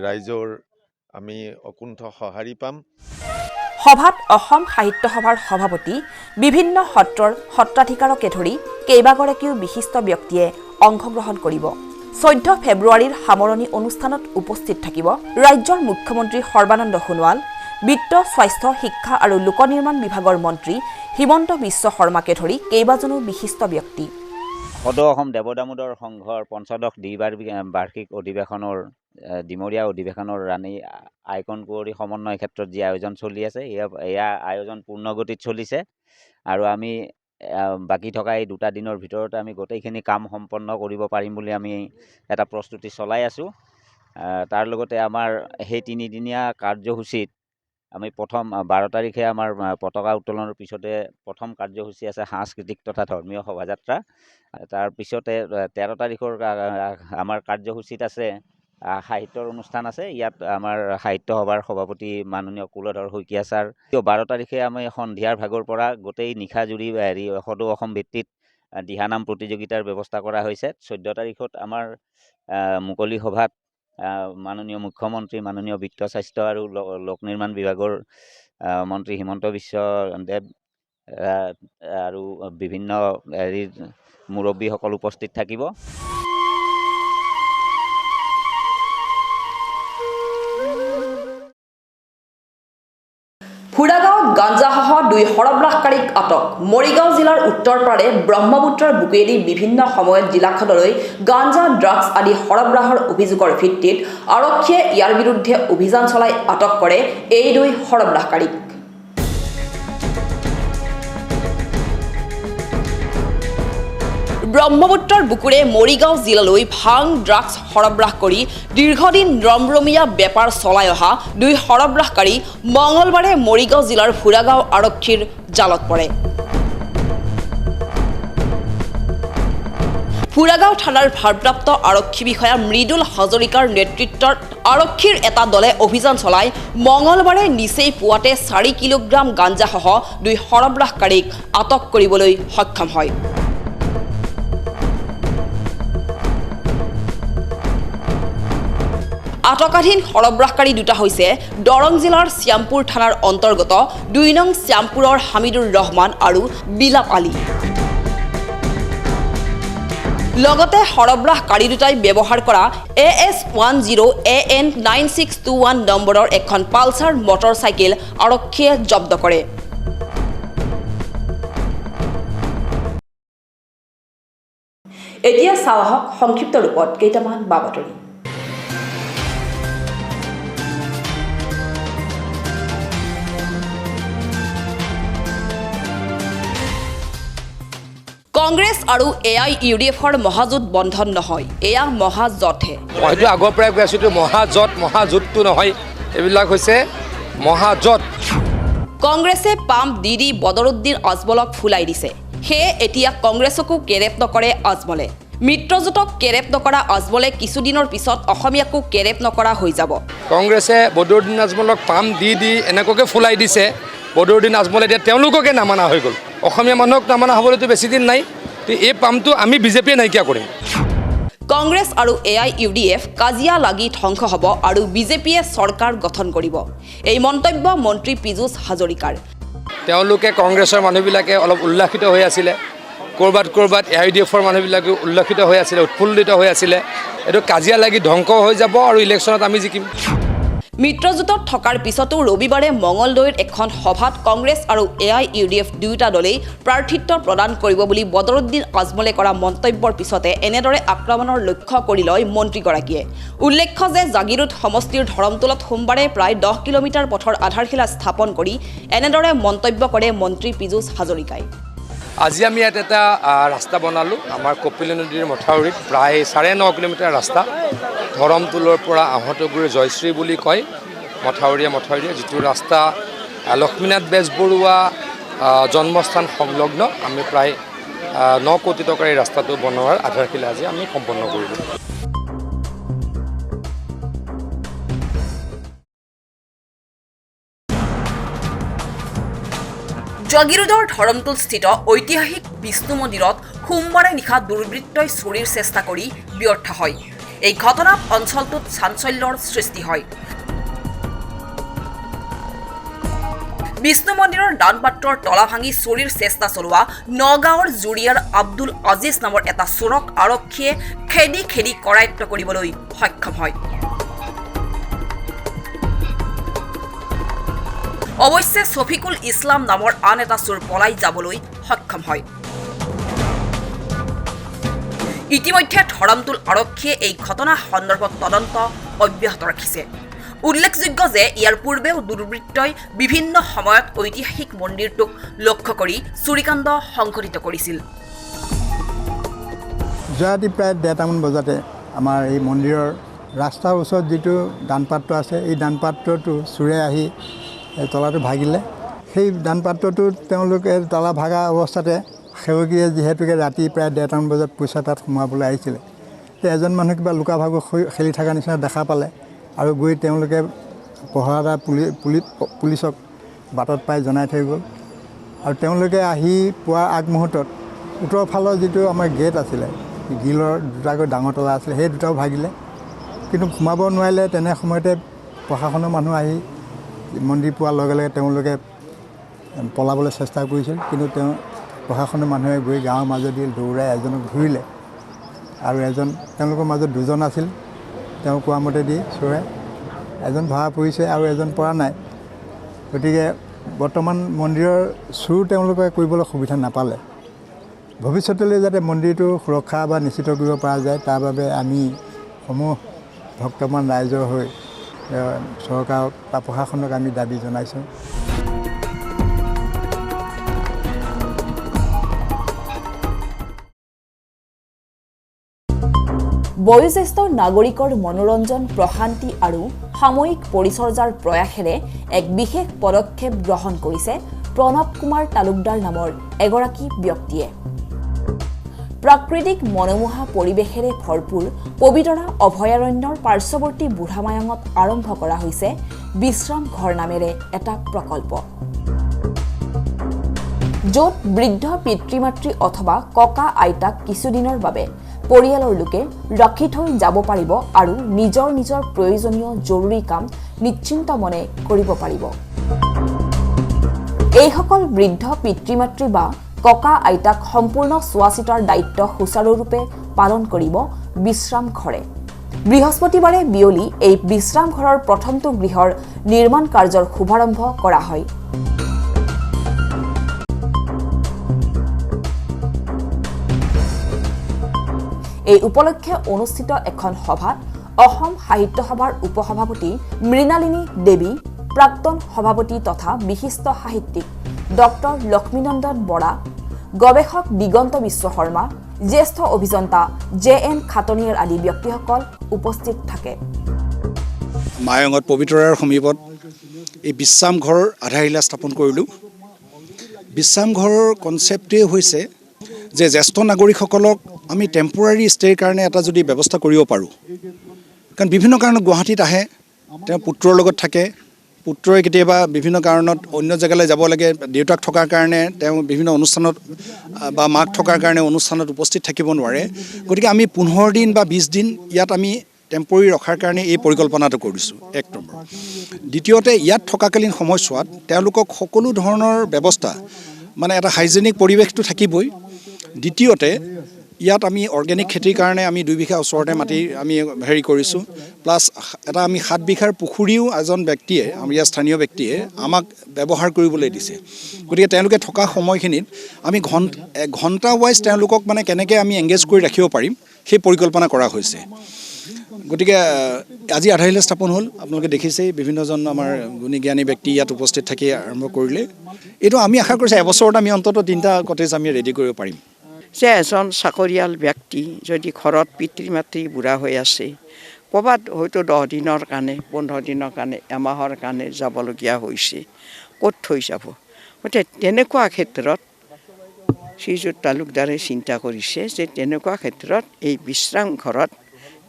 ৰাইজৰ আমি অকুণ্ঠ সঁহাৰি পাম। সভাত অসম সাহিত্য সভাৰ সভাপতি, বিভিন্ন সত্ৰৰ সত্ৰাধিকাৰকে ধৰি কেইবাগৰাকীও বিশিষ্ট ব্যক্তিয়ে অংশগ্ৰহণ কৰিব। 14 ফেব্ৰুৱাৰীৰ সামৰণি অনুষ্ঠানত উপস্থিত থাকিব ৰাজ্যৰ মুখ্যমন্ত্ৰী সৰ্বানন্দ সোণোৱাল, বিত্ত, স্বাস্থ্য, শিক্ষা আৰু লোক নিৰ্মাণ বিভাগৰ মন্ত্ৰী হিমন্ত বিশ্ব শৰ্মাকে ধৰি কেইবাজনো বিশিষ্ট ব্যক্তি। সদৌ অসম দেৱ দামোদৰ সংঘৰ পঞ্চদশ দ্বিবাৰ্ষিক অধিৱেশনৰ ডিমৰীয়া অধিৱেশনৰ ৰাণী আইকন কুঁৱৰী সমন্বয় ক্ষেত্ৰত যি আয়োজন চলি আছে, এয়া আয়োজন পূৰ্ণগতিত চলিছে আৰু আমি বাকী থকা এই 2টা দিনৰ ভিতৰতে আমি গোটেইখিনি কাম সম্পন্ন কৰিব পাৰিম বুলি আমি এটা প্ৰস্তুতি চলাই আছোঁ। তাৰ লগতে আমাৰ সেই 3দিনীয়া কাৰ্যসূচীত আমি প্ৰথম 12 তাৰিখে আমাৰ পতাকা উত্তোলনৰ পিছতে প্ৰথম কাৰ্যসূচী আছে সাংস্কৃতিক তথা ধৰ্মীয় শোভাযাত্ৰা। তাৰ পিছতে 13 তাৰিখৰ আমাৰ কাৰ্যসূচীত আছে সাহিত্যৰ অনুষ্ঠান আছে। ইয়াত আমাৰ সাহিত্য সভাৰ সভাপতি মাননীয় কুলধৰ শইকীয়া ছাৰ। 12 তাৰিখে আমি সন্ধিয়াৰ ভাগৰ পৰা গোটেই নিশা জুৰি সদৌ অসম ভিত্তিত দিহানাম প্ৰতিযোগিতাৰ ব্যৱস্থা কৰা হৈছে। 14 তাৰিখত আমাৰ মুকলি সভাত মাননীয় মুখ্যমন্ত্ৰী, মাননীয় বিত্ত, স্বাস্থ্য আৰু লোক নিৰ্মাণ বিভাগৰ মন্ত্ৰী হিমন্ত বিশ্ব দেৱ আৰু বিভিন্ন মুৰব্বীসকল উপস্থিত থাকিব। ফুৰাগাঁৱত গাঞ্জাসহ 2 সৰবৰাহকাৰীক আটক। মৰিগাঁও জিলাৰ উত্তৰ পাৰে ব্ৰহ্মপুত্ৰৰ বুকুৱেদি বিভিন্ন সময়ত জিলাখনলৈ গাঞ্জা, ড্ৰাগছ আদি সৰবৰাহৰ অভিযোগৰ ভিত্তিত আৰক্ষীয়ে ইয়াৰ বিৰুদ্ধে অভিযান চলাই আটক কৰে এই 2 সৰবৰাহকাৰীক। ব্ৰহ্মপুত্ৰৰ বুকুৰে মৰিগাঁও জিলালৈ ভাং, ড্ৰাগছ সৰবৰাহ কৰি দীৰ্ঘদিন ৰমৰমীয়া বেপাৰ চলাই অহা 2 সৰবৰাহকাৰী মঙলবাৰে মৰিগাঁও জিলাৰ ফুৰাগাঁও আৰক্ষীৰ জালত পৰে। ফুৰাগাঁও থানাৰ ভাৰপ্ৰাপ্ত আৰক্ষী বিষয়া মৃদুল হাজৰিকাৰ নেতৃত্বত আৰক্ষীৰ এটা দলে অভিযান চলাই মঙলবাৰে নিচেই পুৱাতে 4 কিলোগ্ৰাম গাঞ্জাসহ 2 সৰবৰাহকাৰীক আটক কৰিবলৈ সক্ষম হয়। আটকাধীন সৰবৰাহকাৰী 2টা হৈছে দৰং জিলাৰ শ্যামপুৰ থানাৰ অন্তৰ্গত 2 নং শ্যামপুৰৰ হামিদুৰ ৰহমান আৰু বিলাপ আলী। লগতে সৰবৰাহকাৰী 2টাই ব্যৱহাৰ কৰা AS10AN9621 নম্বৰৰ এখন পালচাৰ মটৰ চাইকেল আৰক্ষীয়ে জব্দ কৰে। এতিয়া চাওঁ আহক সংক্ষিপ্ত ৰূপত কেইটামান বাতৰি। কংগ্ৰেছ আৰু AIUDFৰ মহাজোঁট বন্ধন নহয়, এয়া মহাজোঁটহে। মই সেইটো আগৰ পৰাই কৈ আছোঁ, মহাজোঁটটো নহয়, এইবিলাক হৈছে মহাজোঁট। কংগ্ৰেছে পাম্প দি বদৰুদ্দিন আজমলক ফুলাই দিছে, সেয়ে এতিয়া কংগ্ৰেছকো কেৰেপ নকৰে আজমলে। মিত্ৰজোঁটক কেৰেপ নকৰা আজমলে কিছুদিনৰ পিছত অসমীয়াকো কেৰেপ নকৰা হৈ যাব। কংগ্ৰেছে বদৰুদ্দিন আজমলক পাম্প দি এনেকুৱাকৈ ফুলাই দিছে, বদৰুদ্দিন আজমলে এতিয়া তেওঁলোককে নামানা হৈ গ'ল। অসমীয়া মানুহক নামানা হ'বলৈতো বেছি দিন নাই। এই পাম্পটো আমি বিজেপিয়ে নাইকিয়া কৰিম। কংগ্ৰেছ আৰু AIUDF কাজিয়া লাগি ধ্বংস হ'ব আৰু বিজেপিয়ে চৰকাৰ গঠন কৰিব, এই মন্তব্য মন্ত্ৰী পীযুষ হাজৰিকাৰ। তেওঁলোকে কংগ্ৰেছৰ মানুহবিলাকে অলপ উল্লাসিত হৈ আছিলে, ক'ৰবাত AIUDFৰ মানুহবিলাকে উল্লাসিত হৈ আছিলে, উৎফুল্লিত হৈ আছিলে। এইটো কাজিয়া লাগি ধ্বংস হৈ যাব আৰু ইলেকশ্যনত আমি জিকিম। মিত্ৰজোঁটত থকাৰ পিছতো ৰবিবাৰে মঙলদৈৰ এখন সভাত কংগ্ৰেছ আৰু AIUDF দুয়োটা দলেই প্ৰাৰ্থিত্ব প্ৰদান কৰিব বুলি বদৰুদ্দিন আজমলে কৰা মন্তব্যৰ পিছতে এনেদৰে আক্ৰমণৰ লক্ষ্য কৰি লয় মন্ত্ৰীগৰাকীয়ে। উল্লেখ্য যে জাগিৰোড সমষ্টিৰ ধৰমতোলত সোমবাৰে প্ৰায় 10 কিলোমিটাৰ পথৰ আধাৰশিলা স্থাপন কৰি এনেদৰে মন্তব্য কৰে মন্ত্ৰী পীযুষ হাজৰিকাই। আজি আমি ইয়াত এটা ৰাস্তা বনালোঁ, আমাৰ কপিলী নদীৰ মথাউৰিত প্ৰায় 9.5 কিলোমিটাৰ ৰাস্তা, ধৰমতোলৰ পৰা আহঁতগুৰি জয়শ্ৰী বুলি কয় মথাউৰিয়ে যিটো ৰাস্তা লক্ষ্মীনাথ বেজবৰুৱা জন্মস্থান সংলগ্ন। আমি প্ৰায় 9 কোটি টকাৰ এই ৰাস্তাটো বনোৱাৰ আধাৰশিলা আজি আমি সম্পন্ন কৰিলোঁ। জাগিৰোডৰ ধৰমতোলস্থিত ঐতিহাসিক বিষ্ণু মন্দিৰত সোমবাৰে নিশা দুৰ্বৃত্তই চুৰিৰ চেষ্টা কৰি ব্যৰ্থ হয়। এই ঘটনাত অঞ্চলটোত চাঞ্চল্যৰ সৃষ্টি হয়। বিষ্ণু মন্দিৰৰ দানপাত্ৰৰ তলা ভাঙি চুৰিৰ চেষ্টা চলোৱা নগাঁৱৰ জুৰিয়াৰ আব্দুল আজিজ নামৰ এটা চোৰক আৰক্ষীয়ে খেদি কৰায়ত্ব কৰিবলৈ সক্ষম হয়। অৱশ্যে ছফিকুল ইছলাম নামৰ আন এটা চোৰ পলাই যাবলৈ সক্ষম হয়। ইতিমধ্যে ধৰমতোল আৰক্ষীয়ে এই ঘটনা সন্দৰ্ভত তদন্ত অব্যাহত ৰাখিছে। উল্লেখযোগ্য যে ইয়াৰ পূৰ্বেও দুৰ্বৃত্তই বিভিন্ন সময়ত ঐতিহাসিক মন্দিৰটোক লক্ষ্য কৰি চুৰিকাণ্ড সংঘটিত কৰিছিল। যোৱা ৰাতি প্ৰায় 1:30মান বজাতে আমাৰ এই মন্দিৰৰ ৰাস্তাৰ ওচৰত যিটো দানপাত্ৰ আছে, এই দানপাত্ৰটো চোৰে আহি তলাটো ভাগিলে। সেই দানপাত্ৰটো তেওঁলোকে তলা ভাগা অৱস্থাতে সেৱকীয়ে যিহেতুকে ৰাতি প্ৰায় 1:30মান বজাত পইচা তাত সোমাবলৈ আহিছিলে, এজন মানুহ কিবা লুকা ভাগু খেলি থকা নিচিনা দেখা পালে আৰু গৈ তেওঁলোকে পহৰাদাৰ পুলিচক বাটত পাই জনাই থৈ গ'ল। আৰু তেওঁলোকে আহি পোৱাৰ আগমুহূৰ্তত উত্তৰ ফালৰ যিটো আমাৰ গেট আছিলে, গিলৰ দুটাকৈ ডাঙৰ তলা আছিলে, সেই দুটাও ভাগিলে, কিন্তু সোমাব নোৱাৰিলে। তেনে সময়তে প্ৰশাসনৰ মানুহ আহি মন্দিৰ পোৱাৰ লগে লগে তেওঁলোকে পলাবলৈ চেষ্টা কৰিছিল, কিন্তু প্ৰশাসনৰ মানুহে গৈ গাঁৱৰ মাজেদি দৌৰাই এজনক ধৰিলে আৰু তেওঁলোকৰ মাজত 2জন আছিল। তেওঁ কোৱা মতেদি চোৰে এজন ধৰা পৰিছে আৰু এজন পৰা নাই। গতিকে বৰ্তমান মন্দিৰৰ চুৰ তেওঁলোকে কৰিবলৈ সুবিধা নাপালে। ভৱিষ্যতলৈ যাতে মন্দিৰটো সুৰক্ষা বা নিশ্চিত কৰিব পৰা যায়, তাৰ বাবে আমি সমূহ ভক্তমান ৰাইজৰ হৈ চৰকাৰক বা প্ৰশাসনক আমি দাবী জনাইছোঁ। বয়োজ্যেষ্ঠ নাগৰিকৰ মনোৰঞ্জন, প্ৰশান্তি আৰু সাময়িক পৰিচৰ্যাৰ প্ৰয়াসেৰে এক বিশেষ পদক্ষেপ গ্ৰহণ কৰিছে প্ৰণৱ কুমাৰ তালুকদাৰ নামৰ এগৰাকী ব্যক্তিয়ে। প্ৰাকৃতিক মনোমোহা পৰিৱেশেৰে ভৰপূৰ পবিতৰা অভয়াৰণ্যৰ পাৰ্শ্বৱৰ্তী বুঢ়ামায়ঙত আৰম্ভ কৰা হৈছে বিশ্ৰাম ঘৰ নামেৰে এটা প্ৰকল্প, য'ত বৃদ্ধ পিতৃ-মাতৃ অথবা ককা আইতাক কিছুদিনৰ বাবে পৰিয়ালৰ লোকে ৰাখি থৈ যাব পাৰিব আৰু নিজৰ প্ৰয়োজনীয় জৰুৰী কাম নিশ্চিন্ত মনে কৰিব পাৰিব। এইসকল বৃদ্ধ পিতৃ-মাতৃ বা ককা আইতাক সম্পূৰ্ণ চোৱা-চিতাৰ দায়িত্ব সুচাৰুৰূপে পালন কৰিব বিশ্ৰাম ঘৰে। বৃহস্পতিবাৰে বিয়লি এই বিশ্ৰাম ঘৰৰ প্ৰথমটো গৃহৰ নিৰ্মাণ কাৰ্যৰ শুভাৰম্ভ কৰা হয়। এই উপলক্ষে অনুষ্ঠিত এখন সভাত অসম সাহিত্য সভাৰ উপসভাপতি মৃণালিনী দেৱী, প্ৰাক্তন সভাপতি তথা বিশিষ্ট সাহিত্যিক ডক্টৰ লক্ষ্মীনন্দন বৰা, গৱেষক দিগন্ত বিশ্ব শৰ্মা, জ্যেষ্ঠ অভিযন্তা JN খাটনিয়াৰ আদি ব্যক্তিসকল উপস্থিত থাকে। মায়ঙত পবিতৰাৰ সমীপত এই বিশ্ৰামঘৰ আধাৰশিলা স্থাপন কৰিলোঁ। বিশ্ৰামঘৰৰ কনচেপ্টেই হৈছে যে জ্যেষ্ঠ নাগৰিকসকলক আমি টেম্পৰাৰী ষ্টেৰ কাৰণে এটা যদি ব্যৱস্থা কৰিব পাৰোঁ, কাৰণ বিভিন্ন কাৰণত গুৱাহাটীত আহে, তেওঁ পুত্ৰৰ লগত থাকে, পুত্ৰই কেতিয়াবা বিভিন্ন কাৰণত অন্য জেগালৈ যাব লাগে, দেউতাক থকাৰ কাৰণে তেওঁ বিভিন্ন অনুষ্ঠানত বা মাক থকাৰ কাৰণে অনুষ্ঠানত উপস্থিত থাকিব নোৱাৰে। গতিকে আমি 15 দিন বা 20 দিন ইয়াত আমি টেম্পৰাৰী ৰখাৰ কাৰণে এই পৰিকল্পনাটো কৰিছোঁ, 1 নম্বৰ। দ্বিতীয়তে ইয়াত থকাকালীন সময়ছোৱাত তেওঁলোকক সকলো ধৰণৰ ব্যৱস্থা, মানে এটা হাইজেনিক পৰিৱেশটো থাকিবই। দ্বিতীয়তে ইয়াত আমি অৰ্গেনিক খেতিৰ কাৰণে আমি 2 বিঘা ওচৰতে মাটি আমি কৰিছোঁ, প্লাছ এটা আমি 7 বিঘাৰ পুখুৰীও এজন ব্যক্তিয়ে, আমাৰ ইয়াৰ স্থানীয় ব্যক্তিয়ে আমাক ব্যৱহাৰ কৰিবলৈ দিছে। গতিকে তেওঁলোকে থকা সময়খিনিত আমি ঘণ্টা ৱাইজ তেওঁলোকক মানে কেনেকৈ আমি এংগেজ কৰি ৰাখিব পাৰিম সেই পৰিকল্পনা কৰা হৈছে। গতিকে আজি আধাৰশিলা স্থাপন হ'ল, আপোনালোকে দেখিছেই বিভিন্নজন আমাৰ গুণী জ্ঞানী ব্যক্তি ইয়াত উপস্থিত থাকি আৰম্ভ কৰিলে। এইটো আমি আশা কৰিছোঁ এবছৰত আমি অন্ততঃ 3টা কটেজ আমি ৰেডি কৰিব পাৰিম। যে এজন চাকৰিয়াল ব্যক্তি যদি ঘৰত পিতৃ মাতৃ বুঢ়া হৈ আছে, ক'ৰবাত হয়তো 10 দিনৰ কাৰণে, 15 দিনৰ কাৰণে, এমাহৰ কাৰণে যাবলগীয়া হৈছে, ক'ত থৈ যাব? গতিকে তেনেকুৱা ক্ষেত্ৰত শ্ৰীযুত তালুকদাৰে চিন্তা কৰিছে যে তেনেকুৱা ক্ষেত্ৰত এই বিশ্ৰাম ঘৰত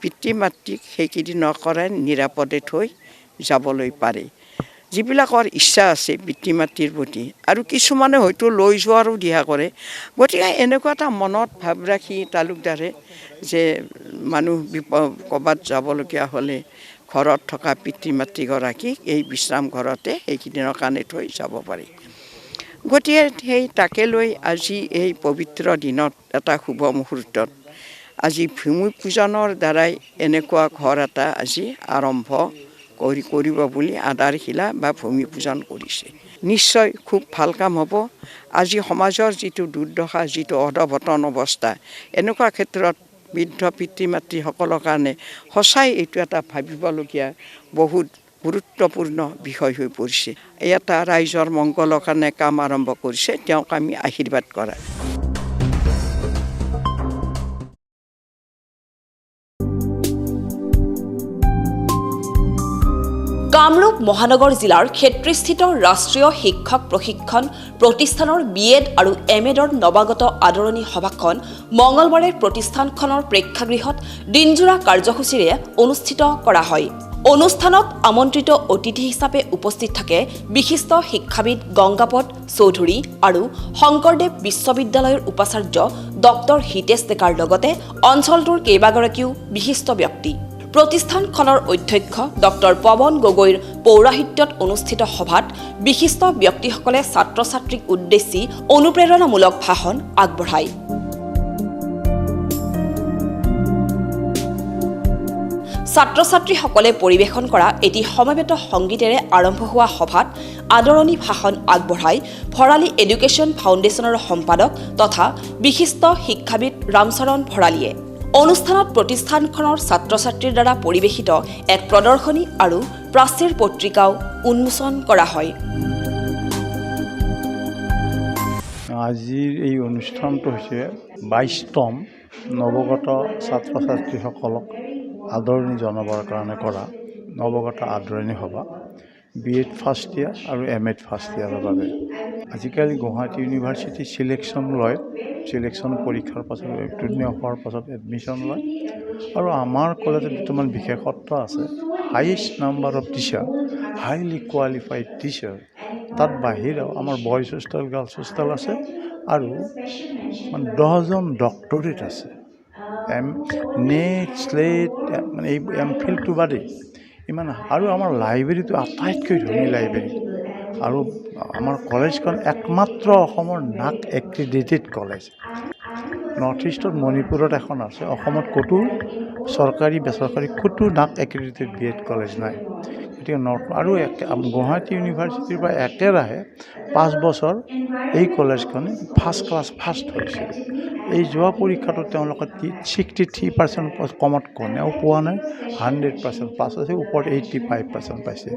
পিতৃ মাতৃক সেইকেইদিনৰ কাৰণে নিৰাপদে থৈ যাবলৈ পাৰে। যিবিলাকৰ ইচ্ছা আছে পিতৃ মাতৃৰ প্ৰতি, আৰু কিছুমানে হয়তো লৈ যোৱাৰো দিহা কৰে। গতিকে এনেকুৱা এটা মনত ভাৱ ৰাখি তালুকদাৰে যে মানুহ ক'ৰবাত যাবলগীয়া হ'লে ঘৰত থকা পিতৃ মাতৃগৰাকীক এই বিশ্ৰাম ঘৰতে সেইকেইদিনৰ কাৰণে থৈ যাব পাৰি। গতিকে তাকে লৈ আজি এই পবিত্ৰ দিনত এটা শুভ মুহূৰ্তত আজি ভূমি পূজনৰ দ্বাৰাই এনেকুৱা ঘৰ এটা আজি আৰম্ভ কৰিব বুলি আধাৰশিলা বা ভূমি পূজন কৰিছে। নিশ্চয় খুব ভাল কাম হ'ব। আজি সমাজৰ যিটো দুৰ্দশা, যিটো অধপতন অৱস্থা, এনেকুৱা ক্ষেত্ৰত বৃদ্ধ পিতৃ মাতৃসকলৰ কাৰণে সঁচাই এইটো এটা ভাবিবলগীয়া বহুত গুৰুত্বপূৰ্ণ বিষয় হৈ পৰিছে। এটা ৰাইজৰ মংগলৰ কাৰণে কাম আৰম্ভ কৰিছে, তেওঁক আমি আশীৰ্বাদ কৰা। কামৰূপ মহানগৰ জিলাৰ ক্ষেত্ৰীস্থিত ৰাষ্ট্ৰীয় শিক্ষক প্ৰশিক্ষণ প্ৰতিষ্ঠানৰ BEd আৰু MEdৰ নৱাগত আদৰণি সভাখন মঙলবাৰে প্ৰতিষ্ঠানখনৰ প্ৰেক্ষাগৃহত দিনজোৰা কাৰ্যসূচীৰে অনুষ্ঠিত কৰা হয়। অনুষ্ঠানত আমন্ত্ৰিত অতিথি হিচাপে উপস্থিত থাকে বিশিষ্ট শিক্ষাবিদ গংগাপদ চৌধুৰী আৰু শংকৰদেৱ বিশ্ববিদ্যালয়ৰ উপাচাৰ্য ডক্টৰ হিতেশ ডেকাৰ লগতে অঞ্চলটোৰ কেইবাগৰাকীও বিশিষ্ট ব্যক্তি। প্ৰতিষ্ঠানখনৰ অধ্যক্ষ ডক্টৰ পৱন গগৈৰ পৌৰাহিত্যত অনুষ্ঠিত সভাত বিশিষ্ট ব্যক্তিসকলে ছাত্ৰ ছাত্ৰীক উদ্দেশ্যি অনুপ্ৰেৰণামূলক ভাষণ আগবঢ়ায়। ছাত্ৰ ছাত্ৰীসকলে পৰিৱেশন কৰা এটি সমবেত সংগীতেৰে আৰম্ভ হোৱা সভাত আদৰণি ভাষণ আগবঢ়াই ভৰালী এডুকেশ্যন ফাউণ্ডেশ্যনৰ সম্পাদক তথা বিশিষ্ট শিক্ষাবিদ ৰামচৰণ ভৰালীয়ে। অনুষ্ঠানত প্ৰতিষ্ঠানখনৰ ছাত্ৰ ছাত্ৰীৰ দ্বাৰা পৰিৱেশিত এক প্ৰদৰ্শনী আৰু প্ৰাচীৰ পত্ৰিকাও উন্মোচন কৰা হয়। আজিৰ এই অনুষ্ঠানটো হৈছে 22তম নৱগত ছাত্ৰ ছাত্ৰীসকলক আদৰণি জনাবৰ কাৰণে কৰা নৱগত আদৰণি সভা, BEd ফাৰ্ষ্ট ইয়াৰ আৰু MEd ফাৰ্ষ্ট ইয়াৰৰ বাবে। আজিকালি গুৱাহাটী ইউনিভাৰ্চিটি চিলেকশ্যন লয়, চিলেকশ্যন পৰীক্ষাৰ পাছত উত্তীৰ্ণ হোৱাৰ পাছত এডমিশ্যন লয়, আৰু আমাৰ কলেজত দুটামান বিশেষত্ব আছে। Highest number of teacher, highly qualified teacher, তাত বাহিৰেও আমাৰ বইজ হোষ্টেল, গাৰ্লছ হোষ্টেল আছে, আৰু 10জন ডক্টৰেট আছে। নেট স্লেট মানে এই MPhilটো বাদেই ইমান, আৰু আমাৰ লাইব্ৰেৰীটো আটাইতকৈ ধনী লাইব্ৰেৰী, আৰু আমাৰ কলেজখন একমাত্ৰ অসমৰ NAAC এক্ৰিডিটেড কলেজ। নৰ্থ ইষ্টত মণিপুৰত এখন আছে, অসমত ক'তো চৰকাৰী বেচৰকাৰী ক'তো NAAC এক্ৰিডিটেড BEd কলেজ নাই। গতিকে আৰু গুৱাহাটী ইউনিভাৰ্চিটিৰ পৰা একেৰাহে 5 বছৰ এই কলেজখনে ফাৰ্ষ্ট ক্লাছ ফাৰ্ষ্ট হৈছিল। এই যোৱা পৰীক্ষাটো তেওঁলোকে 63% কমত কোনেও পোৱা নাই, 100% পাছ আছে, ওপৰত 85% পাইছে।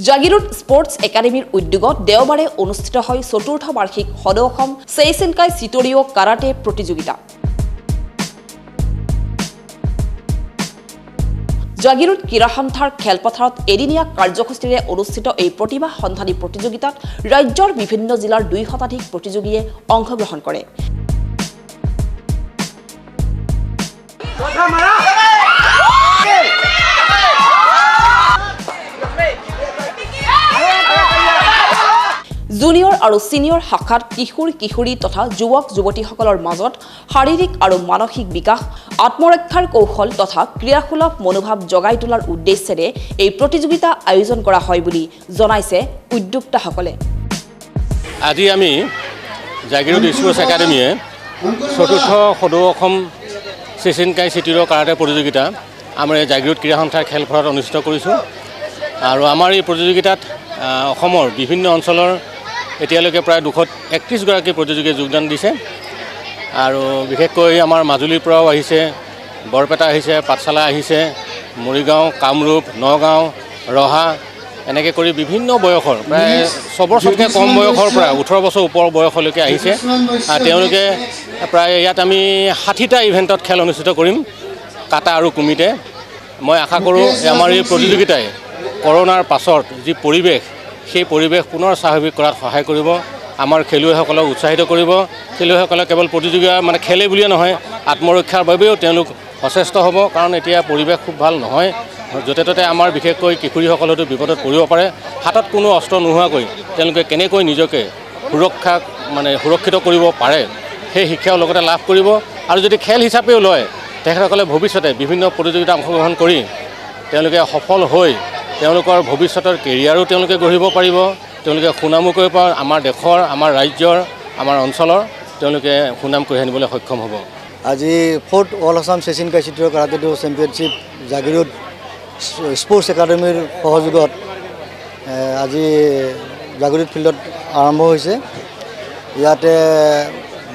জাগিৰোড স্পৰ্টছ একাডেমীৰ উদ্যোগত দেওবাৰে অনুষ্ঠিত হয় ৪ৰ্থ বাৰ্ষিক সদৌ অসম চেইচেনকাই চিতৰিঅ কাৰাটে প্ৰতিযোগিতা। জাগিৰোড ক্ৰীড়া সন্থাৰ খেলপথাৰত এদিনীয়া কাৰ্যসূচীৰে অনুষ্ঠিত এই প্ৰতিভা সন্ধানী প্ৰতিযোগিতাত ৰাজ্যৰ বিভিন্ন জিলাৰ ২ শতাধিক প্ৰতিযোগীয়ে অংশগ্ৰহণ কৰে। জুনিয়ৰ আৰু সিনিয়ৰ শাখাত কিশোৰী তথা যুৱক-যুৱতীসকলৰ মাজত শাৰীৰিক আৰু মানসিক বিকাশ, আত্মৰক্ষাৰ কৌশল তথা ক্ৰীড়াসুলভ মনোভাৱ জগাই তোলাৰ উদ্দেশ্যেৰে এই প্ৰতিযোগিতা আয়োজন কৰা হয় বুলি জনাইছে উদ্যোক্তাসকলে। আজি আমি জাগিৰোড স্পৰ্টছ একাডেমীয়ে ৪ৰ্থ সদৌ অসম চেইচেনকাই চিতৰিঅ কাৰাটে প্ৰতিযোগিতা আমাৰ জাগিৰোড ক্ৰীড়া সন্থাৰ খেলপথাৰত অনুষ্ঠিত কৰিছোঁ। আৰু আমাৰ এই প্ৰতিযোগিতাত অসমৰ বিভিন্ন অঞ্চলৰ এতিয়ালৈকে প্ৰায় 231গৰাকী প্ৰতিযোগীয়ে যোগদান দিছে। আৰু বিশেষকৈ আমাৰ মাজুলীৰ পৰাও আহিছে, বৰপেটা আহিছে, পাঠশালা আহিছে, মৰিগাঁও, কামৰূপ, নগাঁও, ৰহা এনেকৈ কৰি বিভিন্ন বয়সৰ প্ৰায় চবতকৈ কম বয়সৰ পৰা 18 বছৰ ওপৰ বয়সলৈকে আহিছে। তেওঁলোকে প্ৰায় ইয়াত আমি 60টা ইভেণ্টত খেল অনুষ্ঠিত কৰিম কাটা আৰু কুমিতে। মই আশা কৰোঁ আমাৰ এই প্ৰতিযোগিতাই কৰোণাৰ পাছত যি পৰিৱেশ সেই পৰিৱেশ পুনৰ স্বাভাৱিক কৰাত সহায় কৰিব, আমাৰ খেলুৱৈসকলক উৎসাহিত কৰিব। খেলুৱৈসকলে কেৱল প্ৰতিযোগিতা খেলে বুলিয়ে নহয়, আত্মৰক্ষাৰ বাবেও তেওঁলোক সচেষ্ট হ'ব। কাৰণ এতিয়া পৰিৱেশ খুব ভাল নহয়, য'তে ত'তে আমাৰ বিশেষকৈ কিশোৰীসকলেতো বিপদত পৰিব পাৰে। হাতত কোনো অস্ত্ৰ নোহোৱাকৈ তেওঁলোকে কেনেকৈ নিজকে সুৰক্ষিত কৰিব পাৰে সেই শিক্ষাও লগতে লাভ কৰিব। আৰু যদি খেল হিচাপেও লয় তেখেতসকলে ভৱিষ্যতে বিভিন্ন প্ৰতিযোগিতাত অংশগ্ৰহণ কৰি তেওঁলোকে সফল হৈ তেওঁলোকৰ ভৱিষ্যতৰ কেৰিয়াৰো তেওঁলোকে গঢ়িব পাৰিব। তেওঁলোকে সুনামো কৰিব পাৰে, আমাৰ দেশৰ, আমাৰ ৰাজ্যৰ, আমাৰ অঞ্চলৰ তেওঁলোকে সুনাম কঢ়িয়াই আনিবলৈ সক্ষম হ'ব। আজি 4th all Assam Seishinkai Shitoryu karate championship Jagiroad sports একাডেমীৰ সহযোগত আজি জাগিৰোড ফিল্ডত আৰম্ভ হৈছে। ইয়াতে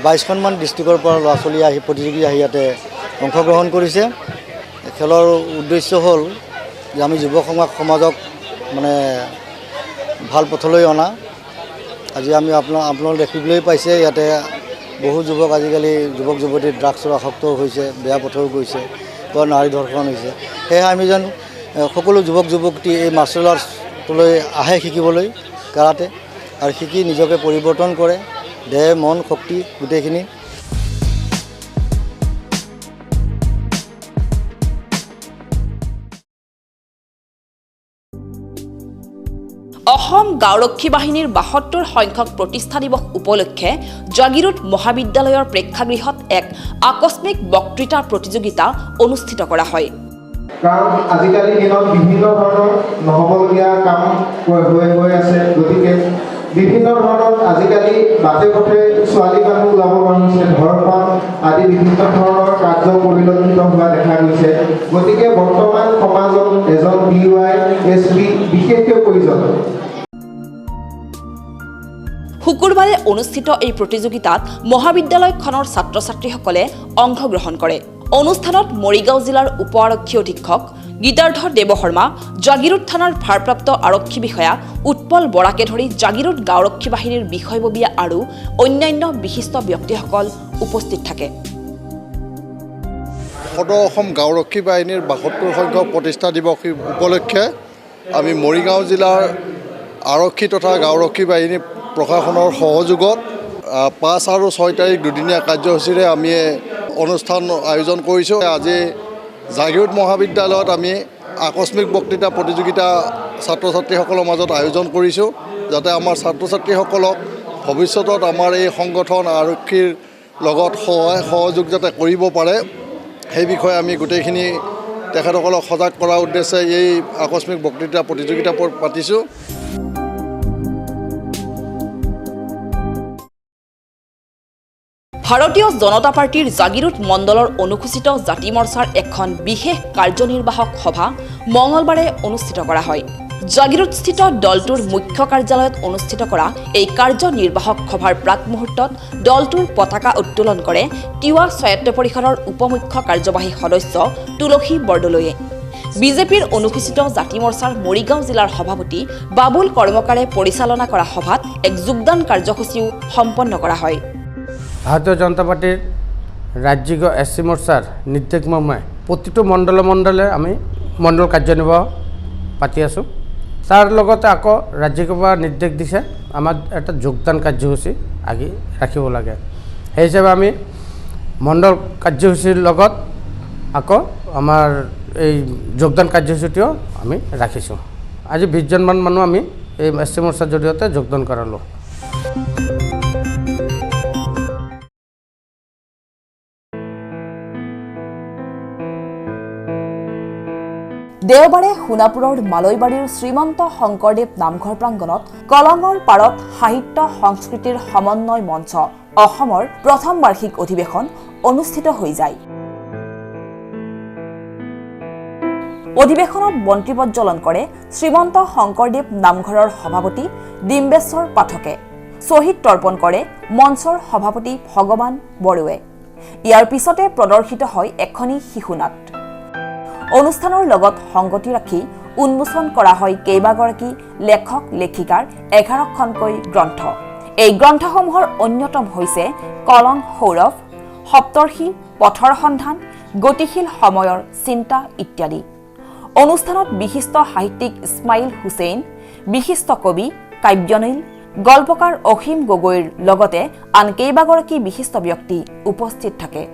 22খনমান ডিষ্ট্ৰিক্টৰ পৰা ল'ৰা ছোৱালী আহি প্ৰতিযোগী আহি ইয়াতে অংশগ্ৰহণ কৰিছে। খেলৰ উদ্দেশ্য হ'ল যে আমি যুৱ সমাজক ভাল পথলৈ অনা। আজি আমি আপোনালোক দেখিবলৈ পাইছে ইয়াতে বহু যুৱক আজিকালি যুৱক যুৱতী ড্ৰাগছৰ আসক্ত হৈছে, বেয়া পথৰো গৈছে বা নাৰী ধৰ্ষণ হৈছে। সেয়েহে আমি যেন সকলো যুৱক যুৱতী এই মাৰ্চেল আৰ্টলৈ আহে শিকিবলৈ কাৰাটে, আৰু শিকি নিজকে পৰিৱৰ্তন কৰে, দেহ মন শক্তি গোটেইখিনি। অসম গাঁওৰক্ষী বাহিনীৰ ৭২ সংখ্যক প্ৰতিষ্ঠা দিৱস উপলক্ষে জাগিৰোড মহাবিদ্যালয়ৰ প্ৰেক্ষাগৃহত এক আকস্মিক বক্তৃতা প্ৰতিযোগিতা অনুষ্ঠিত কৰা হয়। কাৰণ আজিকালি দিনত বিভিন্ন ধৰণৰ নহ'বলগীয়া কাম হৈ আছে, গতিকে বিভিন্ন ধৰণৰ আজিকালি বাটে পথে ছোৱালী মানুহ ওলাব পৰা হৈছে, ধৰ্ষণ আদি বিভিন্ন ধৰণৰ কাৰ্য পৰিলক্ষিত হোৱা দেখা গৈছে। গতিকে বৰ্তমান সমাজত এজন DYSP বিশেষকৈ প্ৰয়োজন। শুকুৰবাৰে অনুষ্ঠিত এই প্ৰতিযোগিতাত মহাবিদ্যালয়খনৰ ছাত্ৰ ছাত্ৰীসকলে অংশগ্ৰহণ কৰে। অনুষ্ঠানত মৰিগাঁও জিলাৰ উপ আৰক্ষী অধীক্ষক গীতাৰ্থ দেৱশৰ্মা, জাগিৰোড থানাৰ ভাৰপ্ৰাপ্ত আৰক্ষী বিষয়া উৎপল বৰাকে ধৰি জাগিৰোড গাঁওৰক্ষী বাহিনীৰ বিষয়ববীয়া আৰু অন্যান্য বিশিষ্ট ব্যক্তিসকল উপস্থিত থাকে। সদৌ অসম গাঁওৰক্ষী বাহিনীৰ ৭২ সংখ্যক প্ৰতিষ্ঠা দিৱস উপলক্ষে আমি মৰিগাঁও জিলাৰ আৰক্ষী তথা গাঁওৰক্ষী বাহিনী প্ৰশাসনৰ সহযোগত ৫ আৰু ৬ তাৰিখ দুদিনীয়া কাৰ্যসূচীৰে আমি অনুষ্ঠান আয়োজন কৰিছোঁ। আজি জাগিৰোড মহাবিদ্যালয়ত আমি আকস্মিক বক্তৃতা প্ৰতিযোগিতা ছাত্ৰ ছাত্ৰীসকলৰ মাজত আয়োজন কৰিছোঁ, যাতে আমাৰ ছাত্ৰ ছাত্ৰীসকলক ভৱিষ্যতত আমাৰ এই সংগঠন আৰক্ষীৰ লগত সহায় সহযোগ যাতে কৰিব পাৰে সেই বিষয়ে আমি গোটেইখিনি তেখেতসকলক সজাগ কৰাৰ উদ্দেশ্যে এই আকস্মিক বক্তৃতা প্ৰতিযোগিতা পাতিছোঁ। ভাৰতীয় জনতা পাৰ্টিৰ জাগিৰোড মণ্ডলৰ অনুসূচিত জাতি মৰ্চাৰ এখন বিশেষ কাৰ্যনিৰ্বাহক সভা মঙলবাৰে অনুষ্ঠিত কৰা হয়। জাগিৰোডস্থিত দলটোৰ মুখ্য কাৰ্যালয়ত অনুষ্ঠিত কৰা এই কাৰ্যনিৰ্বাহক সভাৰ প্ৰাকমুহূৰ্তত দলটোৰ পতাকা উত্তোলন কৰে তিৱা স্বায়ত্ত পৰিষদৰ উপমুখ্য কাৰ্যবাহী সদস্য তুলসী বৰদলৈয়ে। বিজেপিৰ অনুসূচিত জাতি মৰ্চাৰ মৰিগাঁও জিলাৰ সভাপতি বাবুল কৰ্মকাৰে পৰিচালনা কৰা সভাত এক যোগদান কাৰ্যসূচীও সম্পন্ন কৰা হয়। ভাৰতীয় জনতা পাৰ্টিৰ ৰাজ্যিক SC মৰ্চাৰ নিৰ্দেশ মৰ্মে প্ৰতিটো মণ্ডলে আমি মণ্ডল কাৰ্যনিৰ্বাহ পাতি আছোঁ। তাৰ লগতে আকৌ ৰাজ্যিক সভাৰ নিৰ্দেশ দিছে আমাক এটা যোগদান কাৰ্যসূচী আগি ৰাখিব লাগে। সেই হিচাপে আমি মণ্ডল কাৰ্যসূচীৰ লগত আকৌ আমাৰ এই যোগদান কাৰ্যসূচীও আমি ৰাখিছোঁ। আজি 20জনমান মানুহ আমি এই SC মৰ্চাৰ জৰিয়তে যোগদান কৰালোঁ। দেওবাৰে সোণাপুৰৰ মালৈবাৰীৰ শ্ৰীমন্ত শংকৰদেৱ নামঘৰ প্ৰাংগণত কলঙৰ পাৰত সাহিত্য সংস্কৃতিৰ সমন্বয় মঞ্চ অসমৰ প্ৰথম বাৰ্ষিক অধিৱেশন অনুষ্ঠিত হৈ যায়। অধিৱেশনত বন্তি প্ৰজ্বলন কৰে শ্ৰীমন্ত শংকৰদেৱ নামঘৰৰ সভাপতি ডিম্বেশ্বৰ পাঠকে। শ্বহীদ তৰ্পণ কৰে মঞ্চৰ সভাপতি ভগৱান বড়োৱে। ইয়াৰ পিছতে প্ৰদৰ্শিত হয় এখনি শিশুনাট। অনুষ্ঠানৰ লগত সংগতি ৰাখি উন্মোচন কৰা হয় কেইবাগৰাকী লেখক লেখিকাৰ 11খনকৈ গ্ৰন্থ। এই গ্ৰন্থসমূহৰ অন্যতম হৈছে কলং সৌৰভ, সপ্তৰ্ষি, পথৰ সন্ধান, গতিশীল সময়ৰ চিন্তা ইত্যাদি। অনুষ্ঠানত বিশিষ্ট সাহিত্যিক ইছমাইল হুছেইন, বিশিষ্ট কবি কাব্যনীল, গল্পকাৰ অসীম গগৈৰ লগতে আন কেইবাগৰাকী বিশিষ্ট ব্যক্তি উপস্থিত থাকে।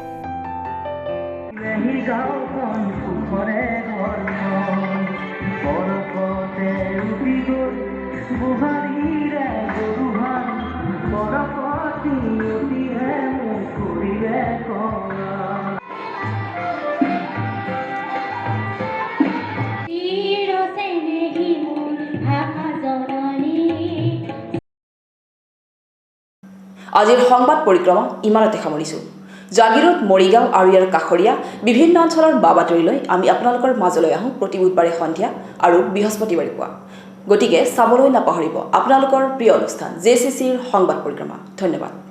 আজিৰ সংবাদ পৰিক্ৰমা ইমানতে সামৰিছোঁ। জাগিৰোড, মৰিগাঁও আৰু ইয়াৰ কাষৰীয়া বিভিন্ন অঞ্চলৰ বাতৰিলৈ আমি আপোনালোকৰ মাজলৈ আহোঁ প্ৰতি বুধবাৰে সন্ধিয়া আৰু বৃহস্পতিবাৰে পুৱা। গতিকে চাবলৈ নাপাহৰিব আপোনালোকৰ প্ৰিয় অনুষ্ঠান JCCৰ সংবাদ পৰিক্ৰমা। ধন্যবাদ।